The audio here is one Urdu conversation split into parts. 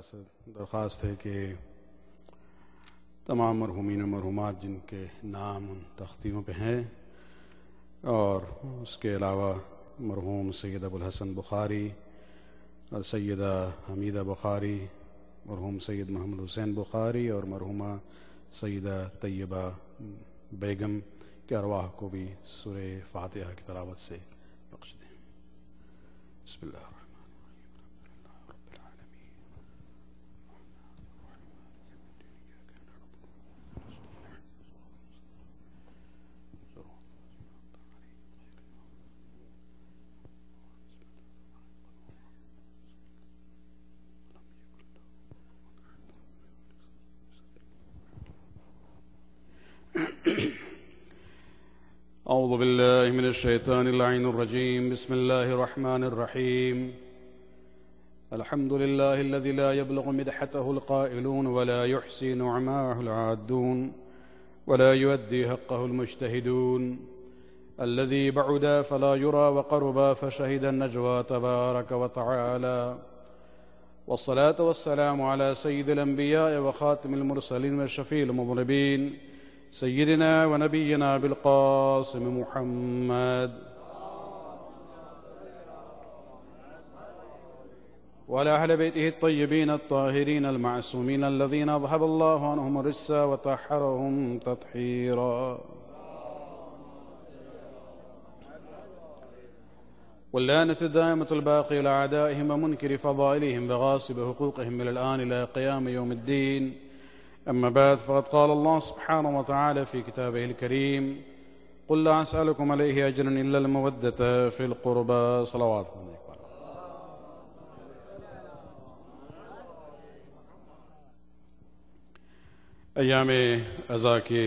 سے درخواست ہے کہ تمام مرحومین و مرحومات جن کے نام ان تختیوں پہ ہیں اور اس کے علاوہ مرحوم سید ابوالحسن بخاری اور سیدہ حمیدہ بخاری، مرحوم سید محمد حسین بخاری اور مرحومہ سیدہ طیبہ بیگم کے ارواح کو بھی سورہ فاتحہ کی تلاوت سے بخش دیں۔ بسم اللہ الرحمن اعوذ باللہ من الشیطان اللعین الرجیم، بسم اللہ الرحمن الرحیم۔ الحمد للہ الذی لا يبلغ مدحته القائلون ولا يحصي نعماءه العادون ولا يؤدي حقه المجتهدون، الذي بعد فلا يرى وقرب فشهد النجوى تبارك وتعالى، والصلاة والسلام على سيد الأنبياء وخاتم المرسلين وشفيع المذنبين سيدنا ونبينا بالقاسم محمد وعلى أهل بيته الطيبين الطاهرين المعصومين الذين أذهب الله عنهم الرجس وطهرهم تطهيرا، واللعنة الدائمة الباقية لأعدائهم ومنكر فضائلهم وغاصب حقوقهم من الآن إلى قيام يوم الدين، أما بعد فقد قال الله سبحانه وتعالى في كتابه الكريم: قل لا أسألكم عليه أجرا إلا المودة في القربى، صلوات عليكم۔ ایام عزا کے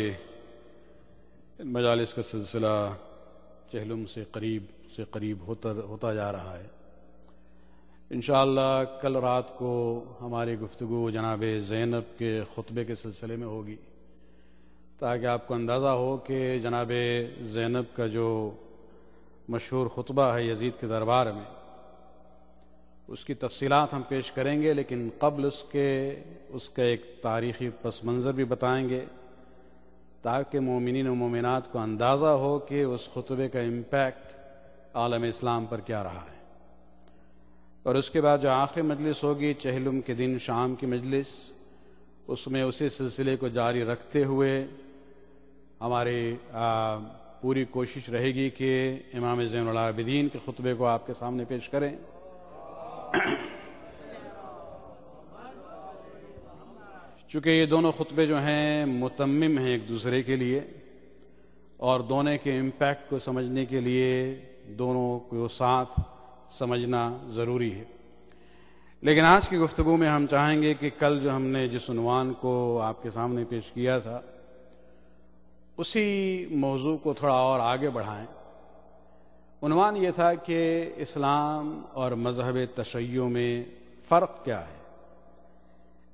مجالس کا سلسلہ چہلم سے قریب ہوتا جا رہا ہے۔ انشاءاللہ کل رات کو ہماری گفتگو جناب زینب کے خطبے کے سلسلے میں ہوگی، تاکہ آپ کو اندازہ ہو کہ جناب زینب کا جو مشہور خطبہ ہے یزید کے دربار میں، اس کی تفصیلات ہم پیش کریں گے، لیکن قبل اس کا ایک تاریخی پس منظر بھی بتائیں گے، تاکہ مومنین و مومنات کو اندازہ ہو کہ اس خطبے کا امپیکٹ عالم اسلام پر کیا رہا ہے۔ اور اس کے بعد جو آخری مجلس ہوگی چہلم کے دن شام کی مجلس، اس میں اسی سلسلے کو جاری رکھتے ہوئے ہماری پوری کوشش رہے گی کہ امام زین العابدین کے خطبے کو آپ کے سامنے پیش کریں۔ چونکہ یہ دونوں خطبے جو ہیں متمم ہیں ایک دوسرے کے لیے، اور دونوں کے امپیکٹ کو سمجھنے کے لیے دونوں کو ساتھ سمجھنا ضروری ہے۔ لیکن آج کی گفتگو میں ہم چاہیں گے کہ کل جو ہم نے جس عنوان کو آپ کے سامنے پیش کیا تھا، اسی موضوع کو تھوڑا اور آگے بڑھائیں۔ عنوان یہ تھا کہ اسلام اور مذہب تشیع میں فرق کیا ہے۔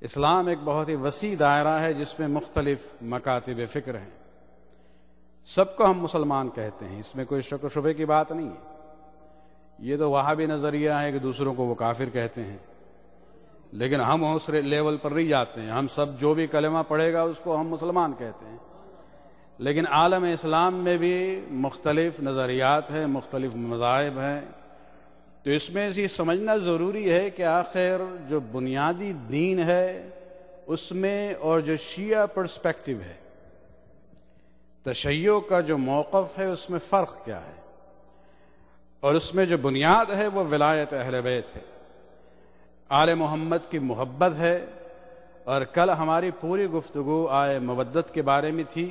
اسلام ایک بہت ہی وسیع دائرہ ہے جس میں مختلف مکاتب فکر ہیں، سب کو ہم مسلمان کہتے ہیں، اس میں کوئی شک و شبے کی بات نہیں ہے۔ یہ تو وہابی نظریہ ہے کہ دوسروں کو وہ کافر کہتے ہیں، لیکن ہم اس لیول پر نہیں جاتے ہیں، ہم سب جو بھی کلمہ پڑھے گا اس کو ہم مسلمان کہتے ہیں۔ لیکن عالم اسلام میں بھی مختلف نظریات ہیں، مختلف مذاہب ہیں، تو اس میں یہ سمجھنا ضروری ہے کہ آخر جو بنیادی دین ہے اس میں اور جو شیعہ پرسپیکٹو ہے، تشیع کا جو موقف ہے اس میں فرق کیا ہے، اور اس میں جو بنیاد ہے وہ ولایت اہل بیت ہے، آل محمد کی محبت ہے۔ اور کل ہماری پوری گفتگو آئے مودت کے بارے میں تھی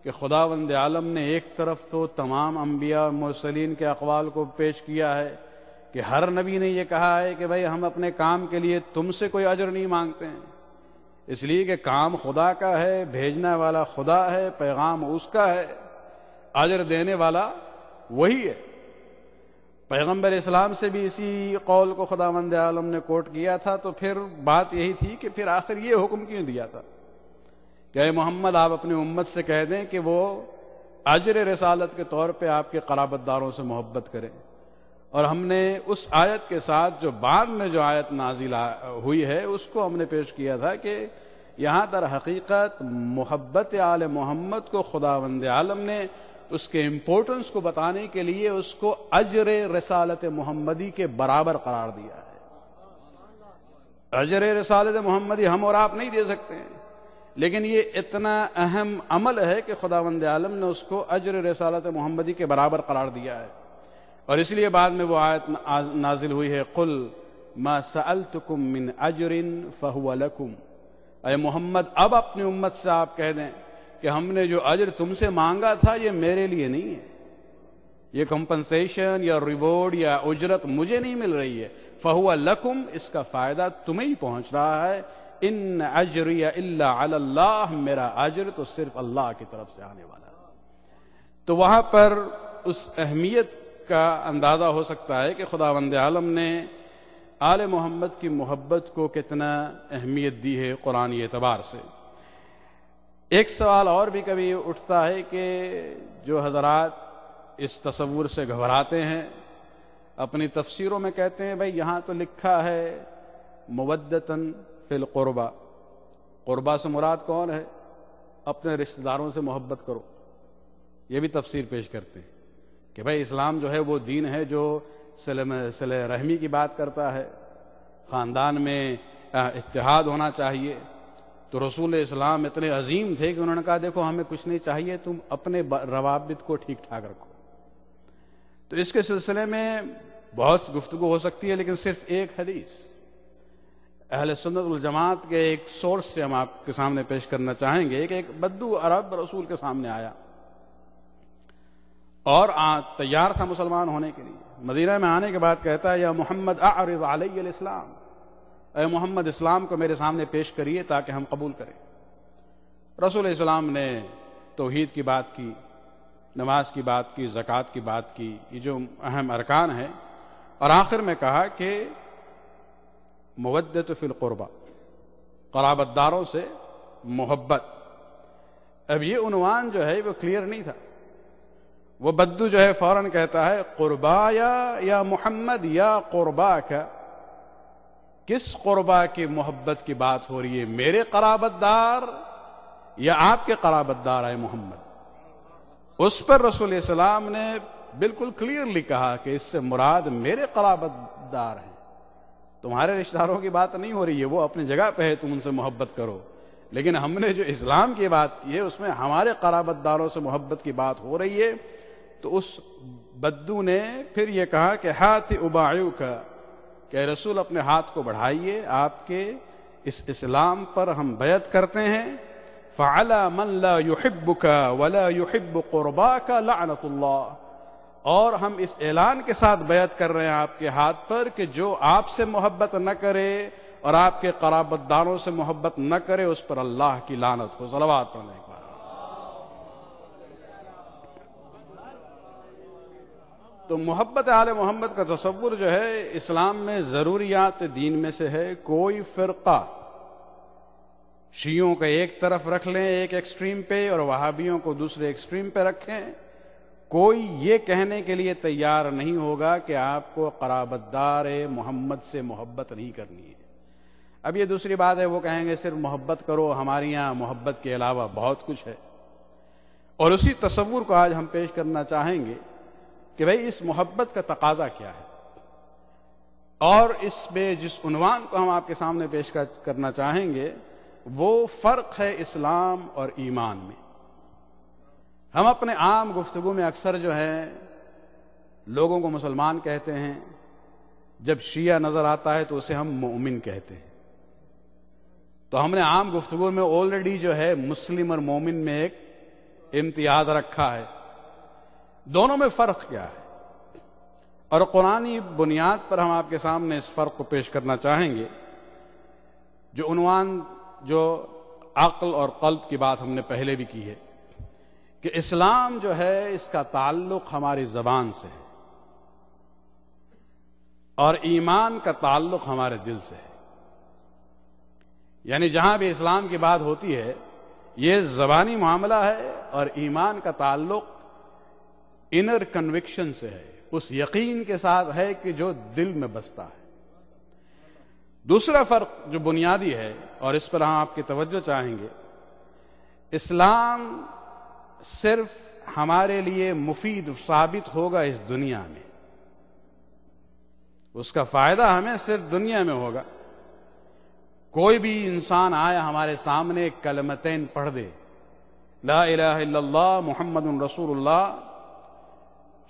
کہ خداوند عالم نے ایک طرف تو تمام انبیاء مرسلین کے اقوال کو پیش کیا ہے کہ ہر نبی نے یہ کہا ہے کہ بھئی ہم اپنے کام کے لیے تم سے کوئی اجر نہیں مانگتے ہیں، اس لیے کہ کام خدا کا ہے، بھیجنے والا خدا ہے، پیغام اس کا ہے، اجر دینے والا وہی ہے۔ پیغمبر اسلام سے بھی اسی قول کو خداوند عالم نے کوٹ کیا تھا، تو پھر بات یہی تھی کہ پھر آخر یہ حکم کیوں دیا تھا کہ اے محمد آپ اپنی امت سے کہہ دیں کہ وہ اجر رسالت کے طور پہ آپ کے قرابت داروں سے محبت کریں، اور ہم نے اس آیت کے ساتھ جو بعد میں جو آیت نازل ہوئی ہے اس کو ہم نے پیش کیا تھا کہ یہاں در حقیقت محبت آل محمد کو خداوند عالم نے اس کے امپورٹنس کو بتانے کے لیے اس کو اجر رسالت محمدی کے برابر قرار دیا ہے۔ اجر رسالت محمدی ہم اور آپ نہیں دے سکتے ہیں، لیکن یہ اتنا اہم عمل ہے کہ خداوند عالم نے اس کو اجر رسالت محمدی کے برابر قرار دیا ہے، اور اس لیے بعد میں وہ آیت نازل ہوئی ہے، قل ما سألتکم من اجر فہو لکم۔ اے محمد اب اپنی امت سے آپ کہہ دیں کہ ہم نے جو اجر تم سے مانگا تھا یہ میرے لیے نہیں ہے، یہ کمپنسیشن یا ریوارڈ یا اجرت مجھے نہیں مل رہی ہے، فہو لکم، اس کا فائدہ تمہیں ہی پہنچ رہا ہے، ان اجری الا علی اللہ، میرا اجر تو صرف اللہ کی طرف سے آنے والا ہے۔ تو وہاں پر اس اہمیت کا اندازہ ہو سکتا ہے کہ خداوند عالم نے آل محمد کی محبت کو کتنا اہمیت دی ہے قرآنی اعتبار سے۔ ایک سوال اور بھی کبھی اٹھتا ہے کہ جو حضرات اس تصور سے گھبراتے ہیں، اپنی تفسیروں میں کہتے ہیں بھائی یہاں تو لکھا ہے مودتاً فی القربہ، قربہ سے مراد کون ہے؟ اپنے رشتہ داروں سے محبت کرو، یہ بھی تفسیر پیش کرتے ہیں کہ بھائی اسلام جو ہے وہ دین ہے جو صلہ رحمی کی بات کرتا ہے، خاندان میں اتحاد ہونا چاہیے۔ تو رسول اسلام اتنے عظیم تھے کہ انہوں نے کہا دیکھو ہمیں کچھ نہیں چاہیے، تم اپنے روابط کو ٹھیک ٹھاک رکھو۔ تو اس کے سلسلے میں بہت گفتگو ہو سکتی ہے، لیکن صرف ایک حدیث اہل سنت والجماعت کے ایک سورس سے ہم آپ کے سامنے پیش کرنا چاہیں گے کہ ایک بدو عرب رسول کے سامنے آیا اور تیار تھا مسلمان ہونے کے لیے۔ مدینہ میں آنے کے بعد کہتا ہے یا محمد اعرض علی الاسلام، اے محمد اسلام کو میرے سامنے پیش کریے تاکہ ہم قبول کریں۔ رسول اسلام نے توحید کی بات کی، نماز کی بات کی، زکوٰۃ کی بات کی، یہ جو اہم ارکان ہیں، اور آخر میں کہا کہ مودت فی القربہ، قرابت داروں سے محبت۔ اب یہ عنوان جو ہے وہ کلیئر نہیں تھا، وہ بدو جو ہے فوراً کہتا ہے قربایا یا محمد یا قربا کا، کس قربا کی محبت کی بات ہو رہی ہے، میرے قرابت دار یا آپ کے قرابت دار ہے محمد؟ اس پر رسول اسلام نے بالکل کلیئرلی کہا کہ اس سے مراد میرے قرابت دار ہیں، تمہارے رشتہ داروں کی بات نہیں ہو رہی ہے، وہ اپنی جگہ پہ ہے، تم ان سے محبت کرو، لیکن ہم نے جو اسلام کی بات کی ہے اس میں ہمارے قرابت داروں سے محبت کی بات ہو رہی ہے۔ تو اس بدو نے پھر یہ کہا کہ ہاتھ ابایعک، کہ رسول اپنے ہاتھ کو بڑھائیے، آپ کے اس اسلام پر ہم بیعت کرتے ہیں۔ فعلی من لا یحبک ولا یحب قرباک لعنت اللہ، اور ہم اس اعلان کے ساتھ بیعت کر رہے ہیں آپ کے ہاتھ پر کہ جو آپ سے محبت نہ کرے اور آپ کے قرابت داروں سے محبت نہ کرے اس پر اللہ کی لعنت ہو۔ صلوات پڑھنے کے بعد تو محبت آل محمد کا تصور جو ہے اسلام میں ضروریات دین میں سے ہے۔ کوئی فرقہ شیعوں کا ایک طرف رکھ لیں ایک ایکسٹریم پہ اور وہابیوں کو دوسرے ایکسٹریم پہ رکھیں، کوئی یہ کہنے کے لیے تیار نہیں ہوگا کہ آپ کو قرابت دار محمد سے محبت نہیں کرنی ہے۔ اب یہ دوسری بات ہے، وہ کہیں گے صرف محبت کرو، ہمارے یہاں محبت کے علاوہ بہت کچھ ہے، اور اسی تصور کو آج ہم پیش کرنا چاہیں گے کہ بھئی اس محبت کا تقاضا کیا ہے، اور اس میں جس عنوان کو ہم آپ کے سامنے پیش کرنا چاہیں گے وہ فرق ہے اسلام اور ایمان میں۔ ہم اپنے عام گفتگو میں اکثر جو ہے لوگوں کو مسلمان کہتے ہیں، جب شیعہ نظر آتا ہے تو اسے ہم مومن کہتے ہیں۔ تو ہم نے عام گفتگو میں آلریڈی جو ہے مسلم اور مومن میں ایک امتیاز رکھا ہے، دونوں میں فرق کیا ہے؟ اور قرآنی بنیاد پر ہم آپ کے سامنے اس فرق کو پیش کرنا چاہیں گے۔ جو عنوان جو عقل اور قلب کی بات ہم نے پہلے بھی کی ہے کہ اسلام جو ہے اس کا تعلق ہماری زبان سے ہے اور ایمان کا تعلق ہمارے دل سے ہے، یعنی جہاں بھی اسلام کی بات ہوتی ہے یہ زبانی معاملہ ہے، اور ایمان کا تعلق انر کنوکشن سے ہے، اس یقین کے ساتھ ہے کہ جو دل میں بستا ہے۔ دوسرا فرق جو بنیادی ہے، اور اس پر ہم آپ کی توجہ چاہیں گے، اسلام صرف ہمارے لیے مفید ثابت ہوگا اس دنیا میں، اس کا فائدہ ہمیں صرف دنیا میں ہوگا۔ کوئی بھی انسان آئے ہمارے سامنے کلمتین پڑھ دے، لا الہ الا اللہ محمد رسول اللہ،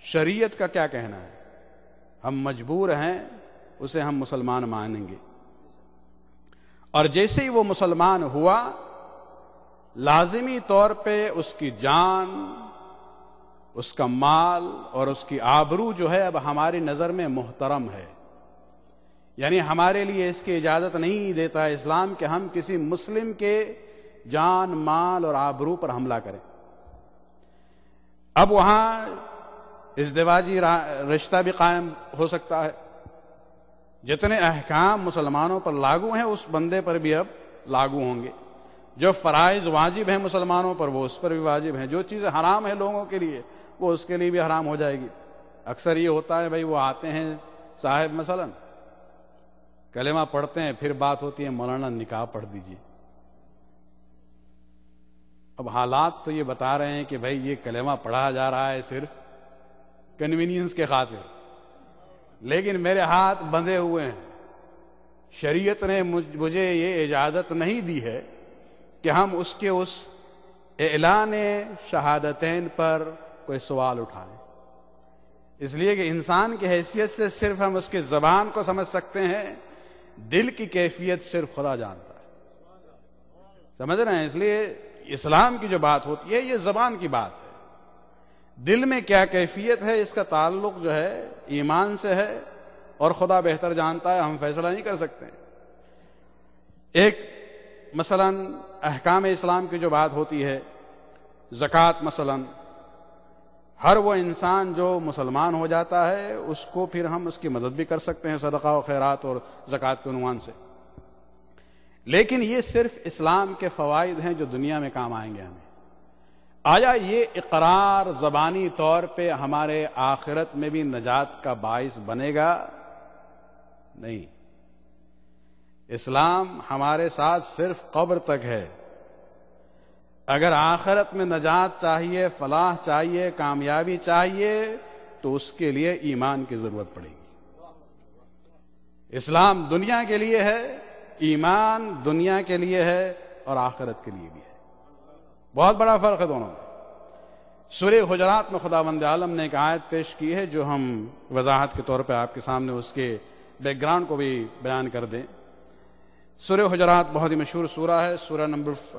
شریعت کا کیا کہنا ہے؟ ہم مجبور ہیں اسے ہم مسلمان مانیں گے، اور جیسے ہی وہ مسلمان ہوا لازمی طور پہ اس کی جان، اس کا مال اور اس کی آبرو جو ہے اب ہماری نظر میں محترم ہے۔ یعنی ہمارے لیے اس کی اجازت نہیں دیتا اسلام کہ ہم کسی مسلم کے جان، مال اور آبرو پر حملہ کریں۔ اب وہاں ازدواجی رشتہ بھی قائم ہو سکتا ہے، جتنے احکام مسلمانوں پر لاگو ہیں اس بندے پر بھی اب لاگو ہوں گے، جو فرائض واجب ہیں مسلمانوں پر وہ اس پر بھی واجب ہیں، جو چیزیں حرام ہیں لوگوں کے لیے وہ اس کے لیے بھی حرام ہو جائے گی۔ اکثر یہ ہوتا ہے بھائی، وہ آتے ہیں صاحب مثلا کلمہ پڑھتے ہیں، پھر بات ہوتی ہے مولانا نکاح پڑھ دیجیے۔ اب حالات تو یہ بتا رہے ہیں کہ بھائی یہ کلمہ پڑھا جا رہا ہے صرف کنوینئنس کے خاطر، لیکن میرے ہاتھ بندھے ہوئے ہیں، شریعت نے مجھے یہ اجازت نہیں دی ہے کہ ہم اس کے اس اعلان شہادتین پر کوئی سوال اٹھا لیں، اس لیے کہ انسان کی حیثیت سے صرف ہم اس کی زبان کو سمجھ سکتے ہیں، دل کی کیفیت صرف خدا جانتا ہے، سمجھ رہے ہیں؟ اس لیے اسلام کی جو بات ہوتی ہے یہ زبان کی بات ہے، دل میں کیا کیفیت ہے اس کا تعلق جو ہے ایمان سے ہے، اور خدا بہتر جانتا ہے، ہم فیصلہ نہیں کر سکتے۔ ایک مثلا احکام اسلام کی جو بات ہوتی ہے، زکوٰۃ مثلا، ہر وہ انسان جو مسلمان ہو جاتا ہے اس کو پھر ہم اس کی مدد بھی کر سکتے ہیں صدقہ و خیرات اور زکوٰۃ کے عنوان سے، لیکن یہ صرف اسلام کے فوائد ہیں جو دنیا میں کام آئیں گے ہمیں۔ آیا یہ اقرار زبانی طور پہ ہمارے آخرت میں بھی نجات کا باعث بنے گا؟ نہیں، اسلام ہمارے ساتھ صرف قبر تک ہے۔ اگر آخرت میں نجات چاہیے، فلاح چاہیے، کامیابی چاہیے تو اس کے لیے ایمان کی ضرورت پڑے گی۔ اسلام دنیا کے لیے ہے، ایمان دنیا کے لیے ہے اور آخرت کے لیے بھی ہے، بہت بڑا فرق ہے دونوں میں۔ سورہ حجرات میں خداوند عالم نے ایک آیت پیش کی ہے جو ہم وضاحت کے طور پہ آپ کے سامنے اس کے بیک گراؤنڈ کو بھی بیان کر دیں۔ سورہ حجرات بہت ہی مشہور سورہ ہے،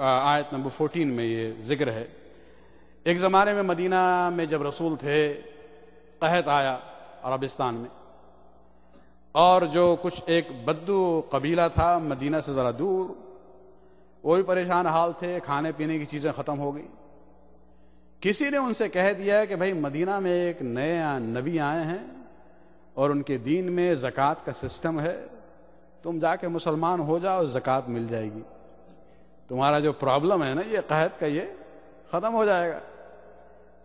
آیت نمبر 14 میں یہ ذکر ہے۔ ایک زمانے میں مدینہ میں جب رسول تھے، قحط آیا عربستان میں، اور جو کچھ ایک بدو قبیلہ تھا مدینہ سے ذرا دور، وہ بھی پریشان حال تھے، کھانے پینے کی چیزیں ختم ہو گئی۔ کسی نے ان سے کہہ دیا کہ بھائی مدینہ میں ایک نئے نبی آئے ہیں اور ان کے دین میں زکوٰۃ کا سسٹم ہے، تم جا کے مسلمان ہو جاؤ، زکوٰۃ مل جائے گی، تمہارا جو پرابلم ہے نا یہ قحط کا یہ ختم ہو جائے گا۔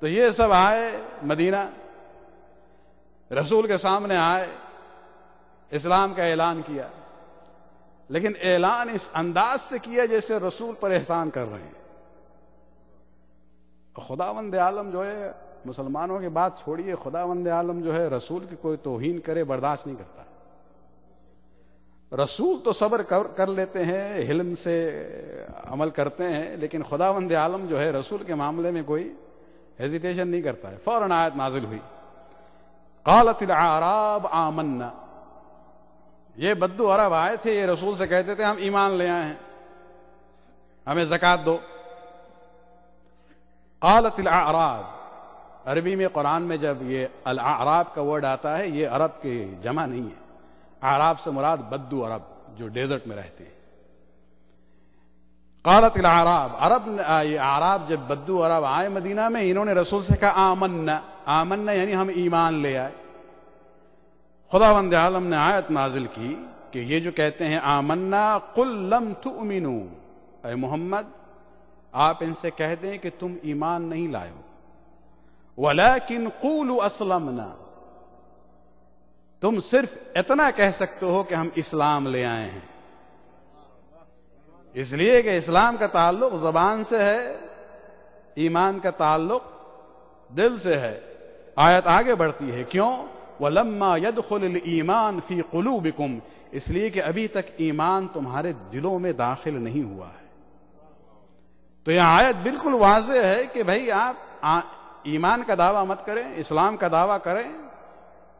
تو یہ سب آئے مدینہ، رسول کے سامنے آئے، اسلام کا اعلان کیا، لیکن اعلان اس انداز سے کیا جیسے رسول پر احسان کر رہے ہیں۔ خداوند عالم جو ہے، مسلمانوں کی بات چھوڑیے، خداوند عالم جو ہے رسول کی کوئی توہین کرے برداشت نہیں کرتا۔ رسول تو صبر کر لیتے ہیں، حلم سے عمل کرتے ہیں، لیکن خداوند عالم جو ہے رسول کے معاملے میں کوئی ہیزیٹیشن نہیں کرتا ہے۔ فوراً آیت نازل ہوئی، قالت الاعراب آمنا، یہ بدو عرب آئے تھے، یہ رسول سے کہتے تھے ہم ایمان لے آئے ہیں، ہمیں زکوٰۃ دو۔ قالت الاعراب، عربی میں قرآن میں جب یہ الاعراب کا ورڈ آتا ہے یہ عرب کی جمع نہیں ہے، اعراب سے مراد بدو عرب جو ڈیزرٹ میں رہتے ہیں۔ قالت الاعراب، اعراب جب بدو عرب آئے مدینہ میں، انہوں نے رسول سے کہا آمنا، آمنا یعنی ہم ایمان لے آئے۔ خداوند عالم نے آیت نازل کی کہ یہ جو کہتے ہیں آمنا، قل لم تؤمنوا، اے محمد آپ ان سے کہہ دیں کہ تم ایمان نہیں لائے ہو، ولیکن قولوا اسلمنا، تم صرف اتنا کہہ سکتے ہو کہ ہم اسلام لے آئے ہیں، اس لیے کہ اسلام کا تعلق زبان سے ہے، ایمان کا تعلق دل سے ہے۔ آیت آگے بڑھتی ہے، کیوں؟ وَلَمَّا يَدْخُلِ الْإِيمَانُ فِي قُلُوبِكُمْ، اس لیے کہ ابھی تک ایمان تمہارے دلوں میں داخل نہیں ہوا ہے۔ تو یہ آیت بالکل واضح ہے کہ بھائی آپ ایمان کا دعویٰ مت کریں، اسلام کا دعویٰ کریں،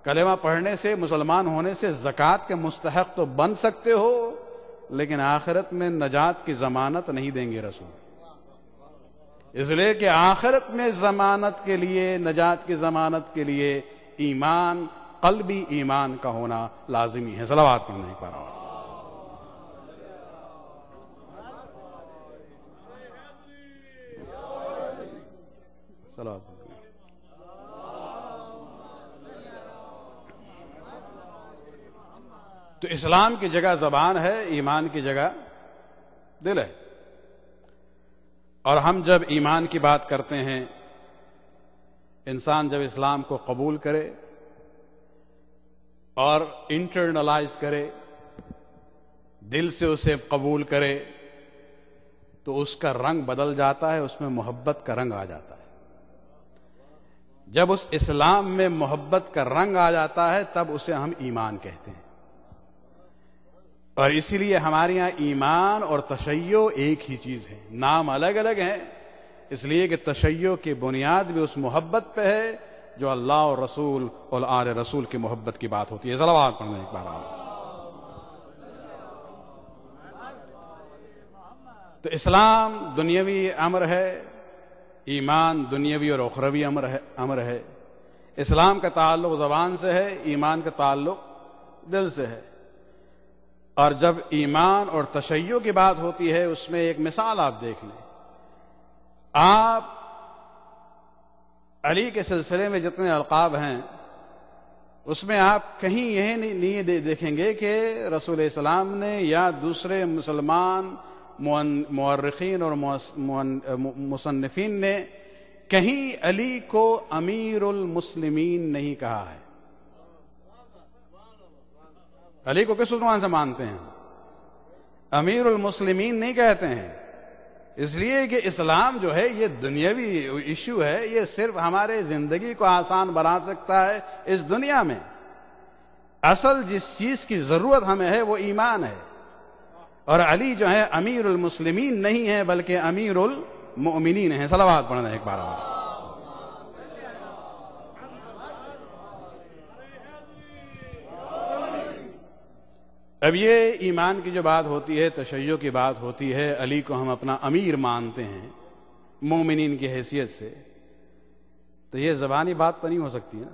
کلمہ پڑھنے سے، مسلمان ہونے سے زکوٰۃ کے مستحق تو بن سکتے ہو، لیکن آخرت میں نجات کی ضمانت نہیں دیں گے رسول، اس لیے کہ آخرت میں ضمانت کے لیے، نجات کی ضمانت کے لیے ایمان، قلبی ایمان کا ہونا لازمی ہے۔ صلوات پڑھنا ایک بار۔ صلوات۔ تو اسلام کی جگہ زبان ہے، ایمان کی جگہ دل ہے۔ اور ہم جب ایمان کی بات کرتے ہیں، انسان جب اسلام کو قبول کرے اور انٹرنلائز کرے، دل سے اسے قبول کرے، تو اس کا رنگ بدل جاتا ہے، اس میں محبت کا رنگ آ جاتا ہے۔ جب اس اسلام میں محبت کا رنگ آ جاتا ہے تب اسے ہم ایمان کہتے ہیں۔ اور اسی لیے ہمارے یہاں ایمان اور تشیع ایک ہی چیز ہے، نام الگ الگ ہیں، اس لیے کہ تشیع کی بنیاد بھی اس محبت پہ ہے جو اللہ اور رسول اور آل رسول کی محبت کی بات ہوتی ہے۔ صلوات پڑھنا ایک بار۔ تو اسلام دنیاوی امر ہے، ایمان دنیاوی اور اخروی امر ہے۔ اسلام کا تعلق زبان سے ہے، ایمان کا تعلق دل سے ہے۔ اور جب ایمان اور تشیع کی بات ہوتی ہے، اس میں ایک مثال آپ دیکھ لیں۔ آپ علی کے سلسلے میں جتنے القاب ہیں، اس میں آپ کہیں یہ نہیں دیکھیں گے کہ رسول اسلام نے یا دوسرے مسلمان مورخین اور مصنفین نے کہیں علی کو امیر المسلمین نہیں کہا ہے۔ علی کو کس عنوان سے مانتے ہیں؟ امیر المسلمین نہیں کہتے ہیں، اس لیے کہ اسلام جو ہے یہ دنیاوی ایشو ہے، یہ صرف ہمارے زندگی کو آسان بنا سکتا ہے اس دنیا میں۔ اصل جس چیز کی ضرورت ہمیں ہے وہ ایمان ہے، اور علی جو ہے امیر المسلمین نہیں ہے بلکہ امیر المؤمنین ہیں۔ صلوات پڑھنا ایک بار اور۔ اب یہ ایمان کی جو بات ہوتی ہے، تشیع کی بات ہوتی ہے، علی کو ہم اپنا امیر مانتے ہیں مومنین کی حیثیت سے، تو یہ زبانی بات تو نہیں ہو سکتی نا۔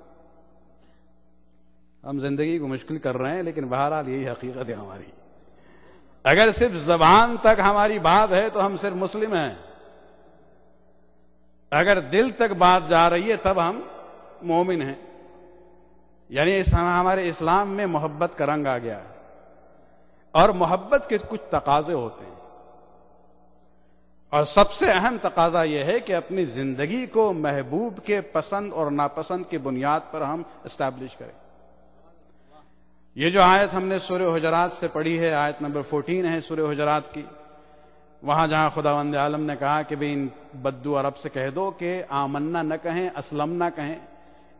ہم زندگی کو مشکل کر رہے ہیں، لیکن بہرحال یہی حقیقت ہے ہماری۔ اگر صرف زبان تک ہماری بات ہے تو ہم صرف مسلم ہیں، اگر دل تک بات جا رہی ہے تب ہم مومن ہیں، یعنی ہمارے اسلام میں محبت کا رنگ آ گیا ہے۔ اور محبت کے کچھ تقاضے ہوتے ہیں، اور سب سے اہم تقاضا یہ ہے کہ اپنی زندگی کو محبوب کے پسند اور ناپسند کی بنیاد پر ہم اسٹیبلش کریں۔ یہ جو آیت ہم نے سورہ حجرات سے پڑھی ہے، آیت نمبر 14 ہے سورہ حجرات کی، وہاں جہاں خداوند عالم نے کہا کہ بھی ان بدو عرب سے کہہ دو کہ آمنا نہ کہیں، اسلم نہ کہیں،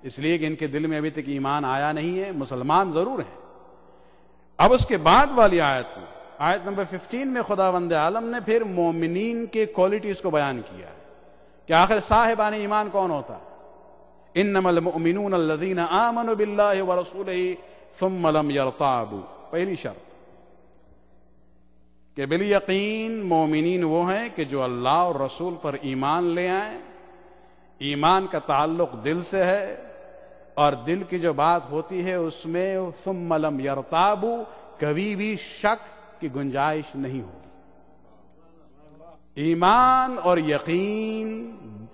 اس لیے کہ ان کے دل میں ابھی تک ایمان آیا نہیں ہے، مسلمان ضرور ہیں۔ اب اس کے بعد والی آیت میں، آیت نمبر 15 میں خداوند عالم نے پھر مومنین کے کوالٹیز کو بیان کیا ہے کہ آخر صاحبان ایمان کون ہوتا ہے۔ انما المؤمنون الذین آمنوا باللہ ورسولہ ثم لم یرتابوا، پہلی شرط کہ بالیقین مومنین وہ ہیں کہ جو اللہ اور رسول پر ایمان لے آئیں۔ ایمان کا تعلق دل سے ہے، اور دل کی جو بات ہوتی ہے اس میں ثم لم یرتابوا، کبھی بھی شک کی گنجائش نہیں ہوگی۔ ایمان اور یقین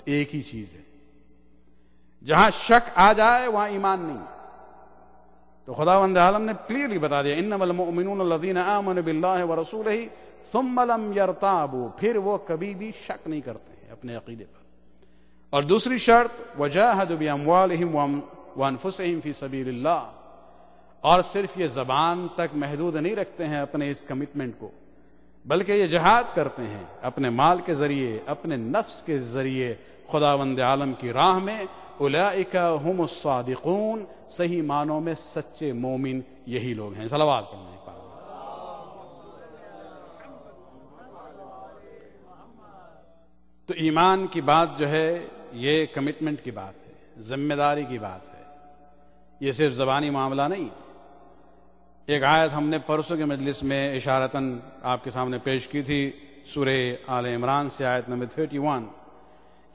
ایک ہی چیز ہے، جہاں شک آ جائے وہاں ایمان نہیں۔ تو خداوند عالم نے کلیئرلی بتا دیا، انما المؤمنون الذین آمنوا باللہ ورسولہ ثم لم یرتابوا، پھر وہ کبھی بھی شک نہیں کرتے ہیں اپنے عقیدے پر۔ اور دوسری شرط وجاہدوا باموالہم وانفسہم فی سبیل اللہ، اور صرف یہ زبان تک محدود نہیں رکھتے ہیں اپنے اس کمٹمنٹ کو، بلکہ یہ جہاد کرتے ہیں اپنے مال کے ذریعے، اپنے نفس کے ذریعے خداوند عالم کی راہ میں۔ اولئک هم الصادقون، صحیح معنوں میں سچے مومن یہی لوگ ہیں۔ صلوات پڑھیں۔ تو ایمان کی بات جو ہے یہ کمٹمنٹ کی بات ہے، ذمہ داری کی بات ہے، یہ صرف زبانی معاملہ نہیں ہے۔ ایک آیت ہم نے پرسوں کے مجلس میں اشارتاً آپ کے سامنے پیش کی تھی، سورہ آل عمران سے آیت نمبر 31،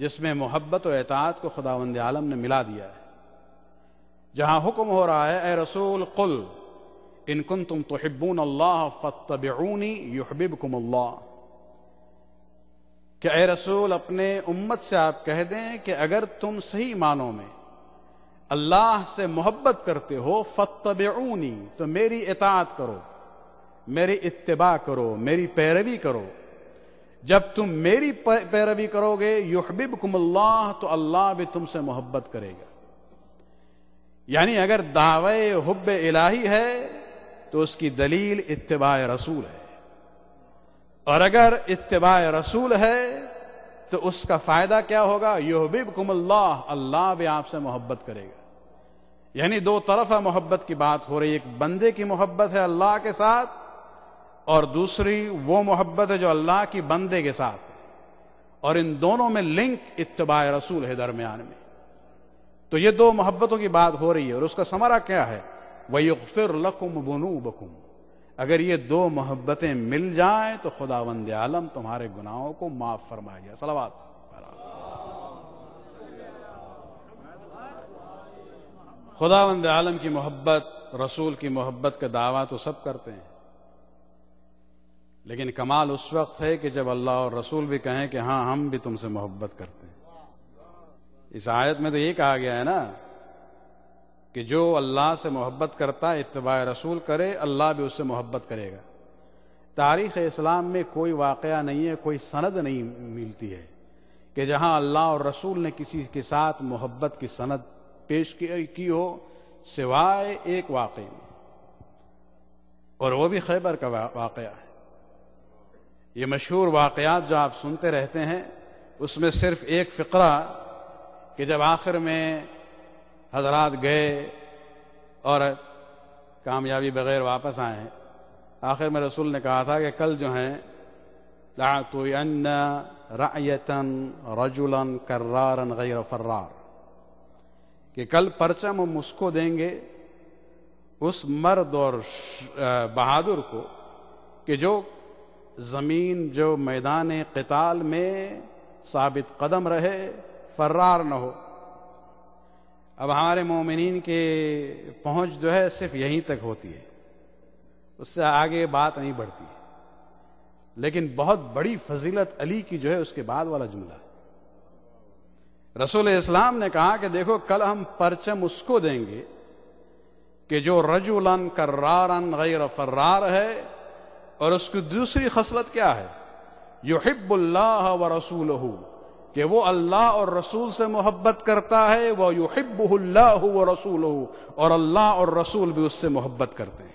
جس میں محبت و اطاعت کو خداوند عالم نے ملا دیا ہے، جہاں حکم ہو رہا ہے اے رسول قل ان کنتم تحبون اللہ فاتبعونی یحببکم اللہ، کہ اے رسول اپنے امت سے آپ کہہ دیں کہ اگر تم صحیح معنوں میں اللہ سے محبت کرتے ہو فاتبعونی، تو میری اطاعت کرو، میری اتباع کرو، میری پیروی کرو۔ جب تم میری پیروی کرو گے یحببکم اللہ، تو اللہ بھی تم سے محبت کرے گا۔ یعنی اگر دعوی حب الہی ہے تو اس کی دلیل اتباع رسول ہے، اور اگر اتباع رسول ہے تو اس کا فائدہ کیا ہوگا؟ یحببکم اللہ، اللہ بھی آپ سے محبت کرے گا۔ یعنی دو طرفہ محبت کی بات ہو رہی ہے، ایک بندے کی محبت ہے اللہ کے ساتھ، اور دوسری وہ محبت ہے جو اللہ کی بندے کے ساتھ ہے، اور ان دونوں میں لنک اتباع رسول ہے درمیان میں۔ تو یہ دو محبتوں کی بات ہو رہی ہے، اور اس کا ثمرہ کیا ہے؟ وَيُغْفِرْ لَكُمْ ذُنُوبَكُمْ، اگر یہ دو محبتیں مل جائیں تو خداوند عالم تمہارے گناہوں کو معاف فرمائے گا۔ صلوات۔ خداوند عالم کی محبت، رسول کی محبت کا دعویٰ تو سب کرتے ہیں، لیکن کمال اس وقت ہے کہ جب اللہ اور رسول بھی کہیں کہ ہاں ہم بھی تم سے محبت کرتے ہیں۔ اس آیت میں تو یہ کہا گیا ہے نا کہ جو اللہ سے محبت کرتا ہے اتباع رسول کرے، اللہ بھی اس سے محبت کرے گا۔ تاریخ اسلام میں کوئی واقعہ نہیں ہے، کوئی سند نہیں ملتی ہے کہ جہاں اللہ اور رسول نے کسی کے ساتھ محبت کی سند پیش کی ہو، سوائے ایک واقعے میں، اور وہ بھی خیبر کا واقعہ ہے۔ یہ مشہور واقعات جو آپ سنتے رہتے ہیں، اس میں صرف ایک فقرہ کہ جب آخر میں حضرات گئے اور کامیابی بغیر واپس آئے ہیں، آخر میں رسول نے کہا تھا کہ کل جو ہیں لَأَعْطُيَنَّ رَعْيَةً رَجُلًا كَرَّارًا غَيْرَ فَرَّارٍ، کہ کل پرچم ہم اس کو دیں گے، اس مرد اور بہادر کو کہ جو زمین، جو میدان قتال میں ثابت قدم رہے، فرار نہ ہو۔ اب ہمارے مومنین کے پہنچ جو ہے صرف یہیں تک ہوتی ہے، اس سے آگے بات نہیں بڑھتی ہے، لیکن بہت بڑی فضیلت علی کی جو ہے اس کے بعد والا جملہ ہے۔ رسول اسلام نے کہا کہ دیکھو کل ہم پرچم اس کو دیں گے کہ جو رجلاً کرارن غیر فرار ہے، اور اس کی دوسری خصلت کیا ہے؟ یحب اللہ ورسولہ، کہ وہ اللہ اور رسول سے محبت کرتا ہے، وہ یحبہ اللہ ورسولہ، اور اللہ اور رسول بھی اس سے محبت کرتے ہیں۔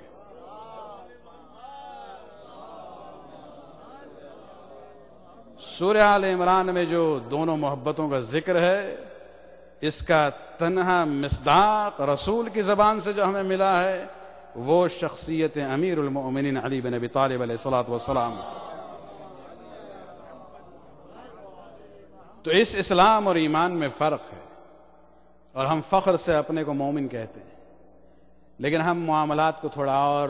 سورہ آل عمران میں جو دونوں محبتوں کا ذکر ہے، اس کا تنہا مصداق رسول کی زبان سے جو ہمیں ملا ہے وہ شخصیت امیر المؤمنین علی بن ابی طالب علیہ الصلوۃ والسلام۔ تو اس اسلام اور ایمان میں فرق ہے، اور ہم فخر سے اپنے کو مومن کہتے ہیں، لیکن ہم معاملات کو تھوڑا اور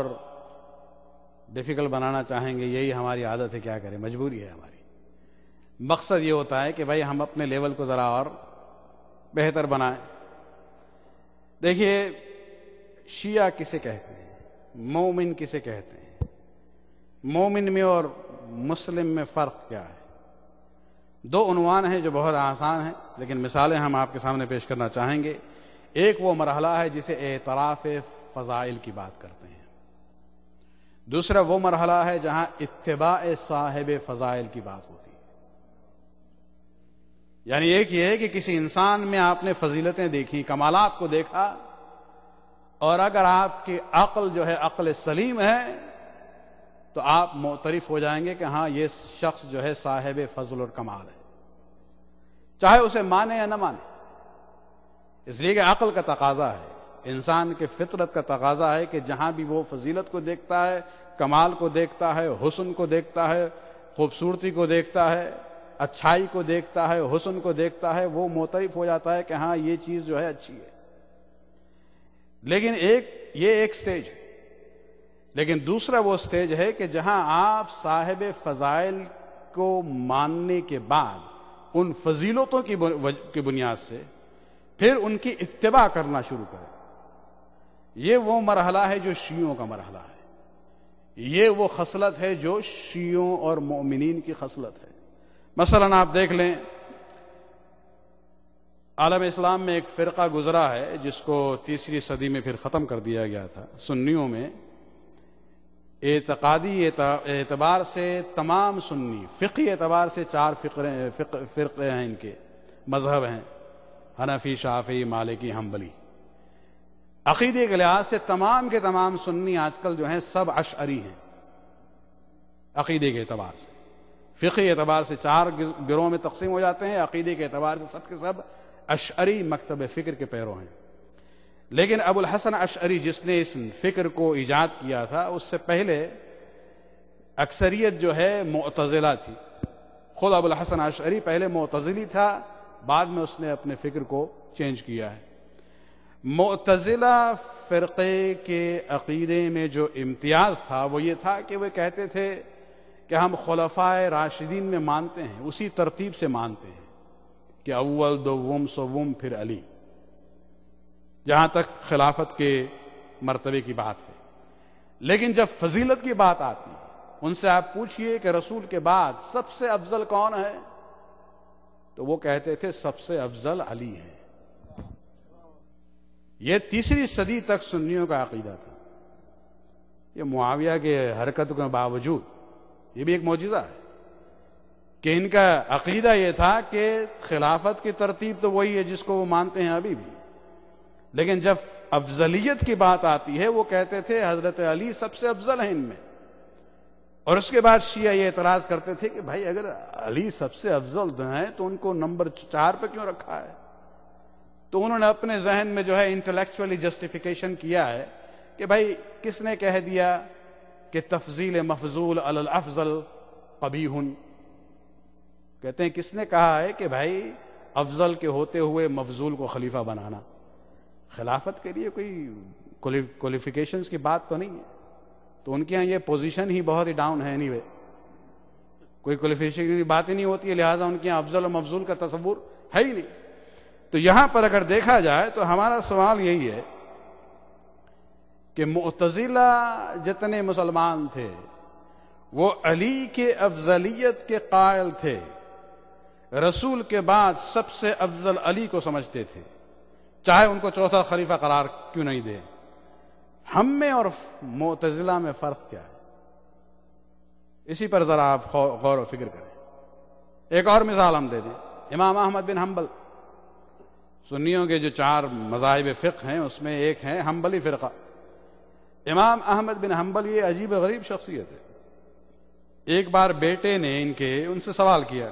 ڈیفیکلٹ بنانا چاہیں گے، یہی ہماری عادت ہے، کیا کریں، مجبوری ہے ہماری۔ مقصد یہ ہوتا ہے کہ بھائی ہم اپنے لیول کو ذرا اور بہتر بنائیں۔ دیکھیے، شیعہ کسے کہتے ہیں، مومن کسے کہتے ہیں، مومن میں اور مسلم میں فرق کیا ہے؟ دو عنوان ہیں جو بہت آسان ہیں، لیکن مثالیں ہم آپ کے سامنے پیش کرنا چاہیں گے۔ ایک وہ مرحلہ ہے جسے اعتراف فضائل کی بات کرتے ہیں، دوسرا وہ مرحلہ ہے جہاں اتباع صاحب فضائل کی بات ہوتی ہے۔ یعنی ایک یہ ہے کہ کسی انسان میں آپ نے فضیلتیں دیکھی، کمالات کو دیکھا، اور اگر آپ کی عقل جو ہے عقل سلیم ہے تو آپ معترف ہو جائیں گے کہ ہاں یہ شخص جو ہے صاحب فضل اور کمال ہے، چاہے اسے مانے یا نہ مانے، اس لیے کہ عقل کا تقاضا ہے، انسان کے فطرت کا تقاضا ہے کہ جہاں بھی وہ فضیلت کو دیکھتا ہے، کمال کو دیکھتا ہے، حسن کو دیکھتا ہے، خوبصورتی کو دیکھتا ہے، اچھائی کو دیکھتا ہے، حسن کو دیکھتا ہے، وہ معترف ہو جاتا ہے کہ ہاں یہ چیز جو ہے اچھی ہے۔ لیکن یہ ایک سٹیج ہے، لیکن دوسرا وہ سٹیج ہے کہ جہاں آپ صاحب فضائل کو ماننے کے بعد ان فضیلتوں کی بنیاد سے پھر ان کی اتباع کرنا شروع کریں۔ یہ وہ مرحلہ ہے جو شیعوں کا مرحلہ ہے، یہ وہ خصلت ہے جو شیعوں اور مومنین کی خصلت ہے۔ مثلا آپ دیکھ لیں، عالم اسلام میں ایک فرقہ گزرا ہے جس کو تیسری صدی میں پھر ختم کر دیا گیا تھا۔ سنیوں میں اعتقادی اعتبار سے تمام سنی، فقہی اعتبار سے 4 فرقے ہیں، ان کے مذہب ہیں، حنفی، شافعی، مالکی، حنبلی۔ عقیدے کے لحاظ سے تمام کے تمام سنی آج کل جو ہیں سب اشعری ہیں، عقیدے کے اعتبار سے۔ فقہی اعتبار سے 4 گروہوں میں تقسیم ہو جاتے ہیں، عقیدے کے اعتبار سے سب کے سب اشعری مکتب فکر کے پیرو ہیں۔ لیکن ابو الحسن اشعری جس نے اس فکر کو ایجاد کیا تھا، اس سے پہلے اکثریت جو ہے معتزلہ تھی۔ خود ابو الحسن اشعری پہلے معتزلی تھا، بعد میں اس نے اپنے فکر کو چینج کیا ہے۔ معتزلہ فرقے کے عقیدے میں جو امتیاز تھا وہ یہ تھا کہ وہ کہتے تھے کہ ہم خلفائے راشدین میں مانتے ہیں، اسی ترتیب سے مانتے ہیں کہ اول، دوم، سوم، پھر علی، جہاں تک خلافت کے مرتبے کی بات ہے۔ لیکن جب فضیلت کی بات آتی ہے، ان سے آپ پوچھئے کہ رسول کے بعد سب سے افضل کون ہے، تو وہ کہتے تھے سب سے افضل علی ہے۔ یہ تیسری صدی تک سنیوں کا عقیدہ تھا۔ یہ معاویہ کے حرکت کے باوجود یہ بھی ایک معجزہ ہے کہ ان کا عقیدہ یہ تھا کہ خلافت کی ترتیب تو وہی ہے جس کو وہ مانتے ہیں ابھی بھی، لیکن جب افضلیت کی بات آتی ہے وہ کہتے تھے حضرت علی سب سے افضل ہیں ان میں۔ اور اس کے بعد شیعہ یہ اعتراض کرتے تھے کہ بھائی اگر علی سب سے افضل ہیں تو ان کو نمبر 4 پہ کیوں رکھا ہے؟ تو انہوں نے اپنے ذہن میں جو ہے انٹلیکچولی جسٹیفیکیشن کیا ہے کہ بھائی کس نے کہہ دیا کہ تفضیل مفضول علی الافضل قبیح؟ کہتے ہیں کس نے کہا ہے کہ بھائی افضل کے ہوتے ہوئے مفضول کو خلیفہ بنانا؟ خلافت کے لیے کوئی کوالیفیکیشنز کی بات تو نہیں ہے، تو ان کے یہاں یہ پوزیشن ہی بہت ہی ڈاؤن ہے، anyway کوئی کوالیفیکیشن کی بات ہی نہیں ہوتی ہے، لہٰذا ان کے یہاں افضل و مفضول کا تصور ہے ہی نہیں۔ تو یہاں پر اگر دیکھا جائے تو ہمارا سوال یہی ہے کہ معتزلہ جتنے مسلمان تھے وہ علی کے افضلیت کے قائل تھے، رسول کے بعد سب سے افضل علی کو سمجھتے تھے، چاہے ان کو چوتھا خلیفہ قرار کیوں نہیں دے۔ ہم میں اور معتزلہ میں فرق کیا ہے؟ اسی پر ذرا آپ غور و فکر کریں۔ ایک اور مثال ہم دے دیں، امام احمد بن حنبل، سنیوں کے جو 4 مذاہب فقہ ہیں اس میں ایک ہے حنبلی فرقہ۔ امام احمد بن حنبل یہ عجیب غریب شخصیت ہے۔ ایک بار بیٹے نے ان سے سوال کیا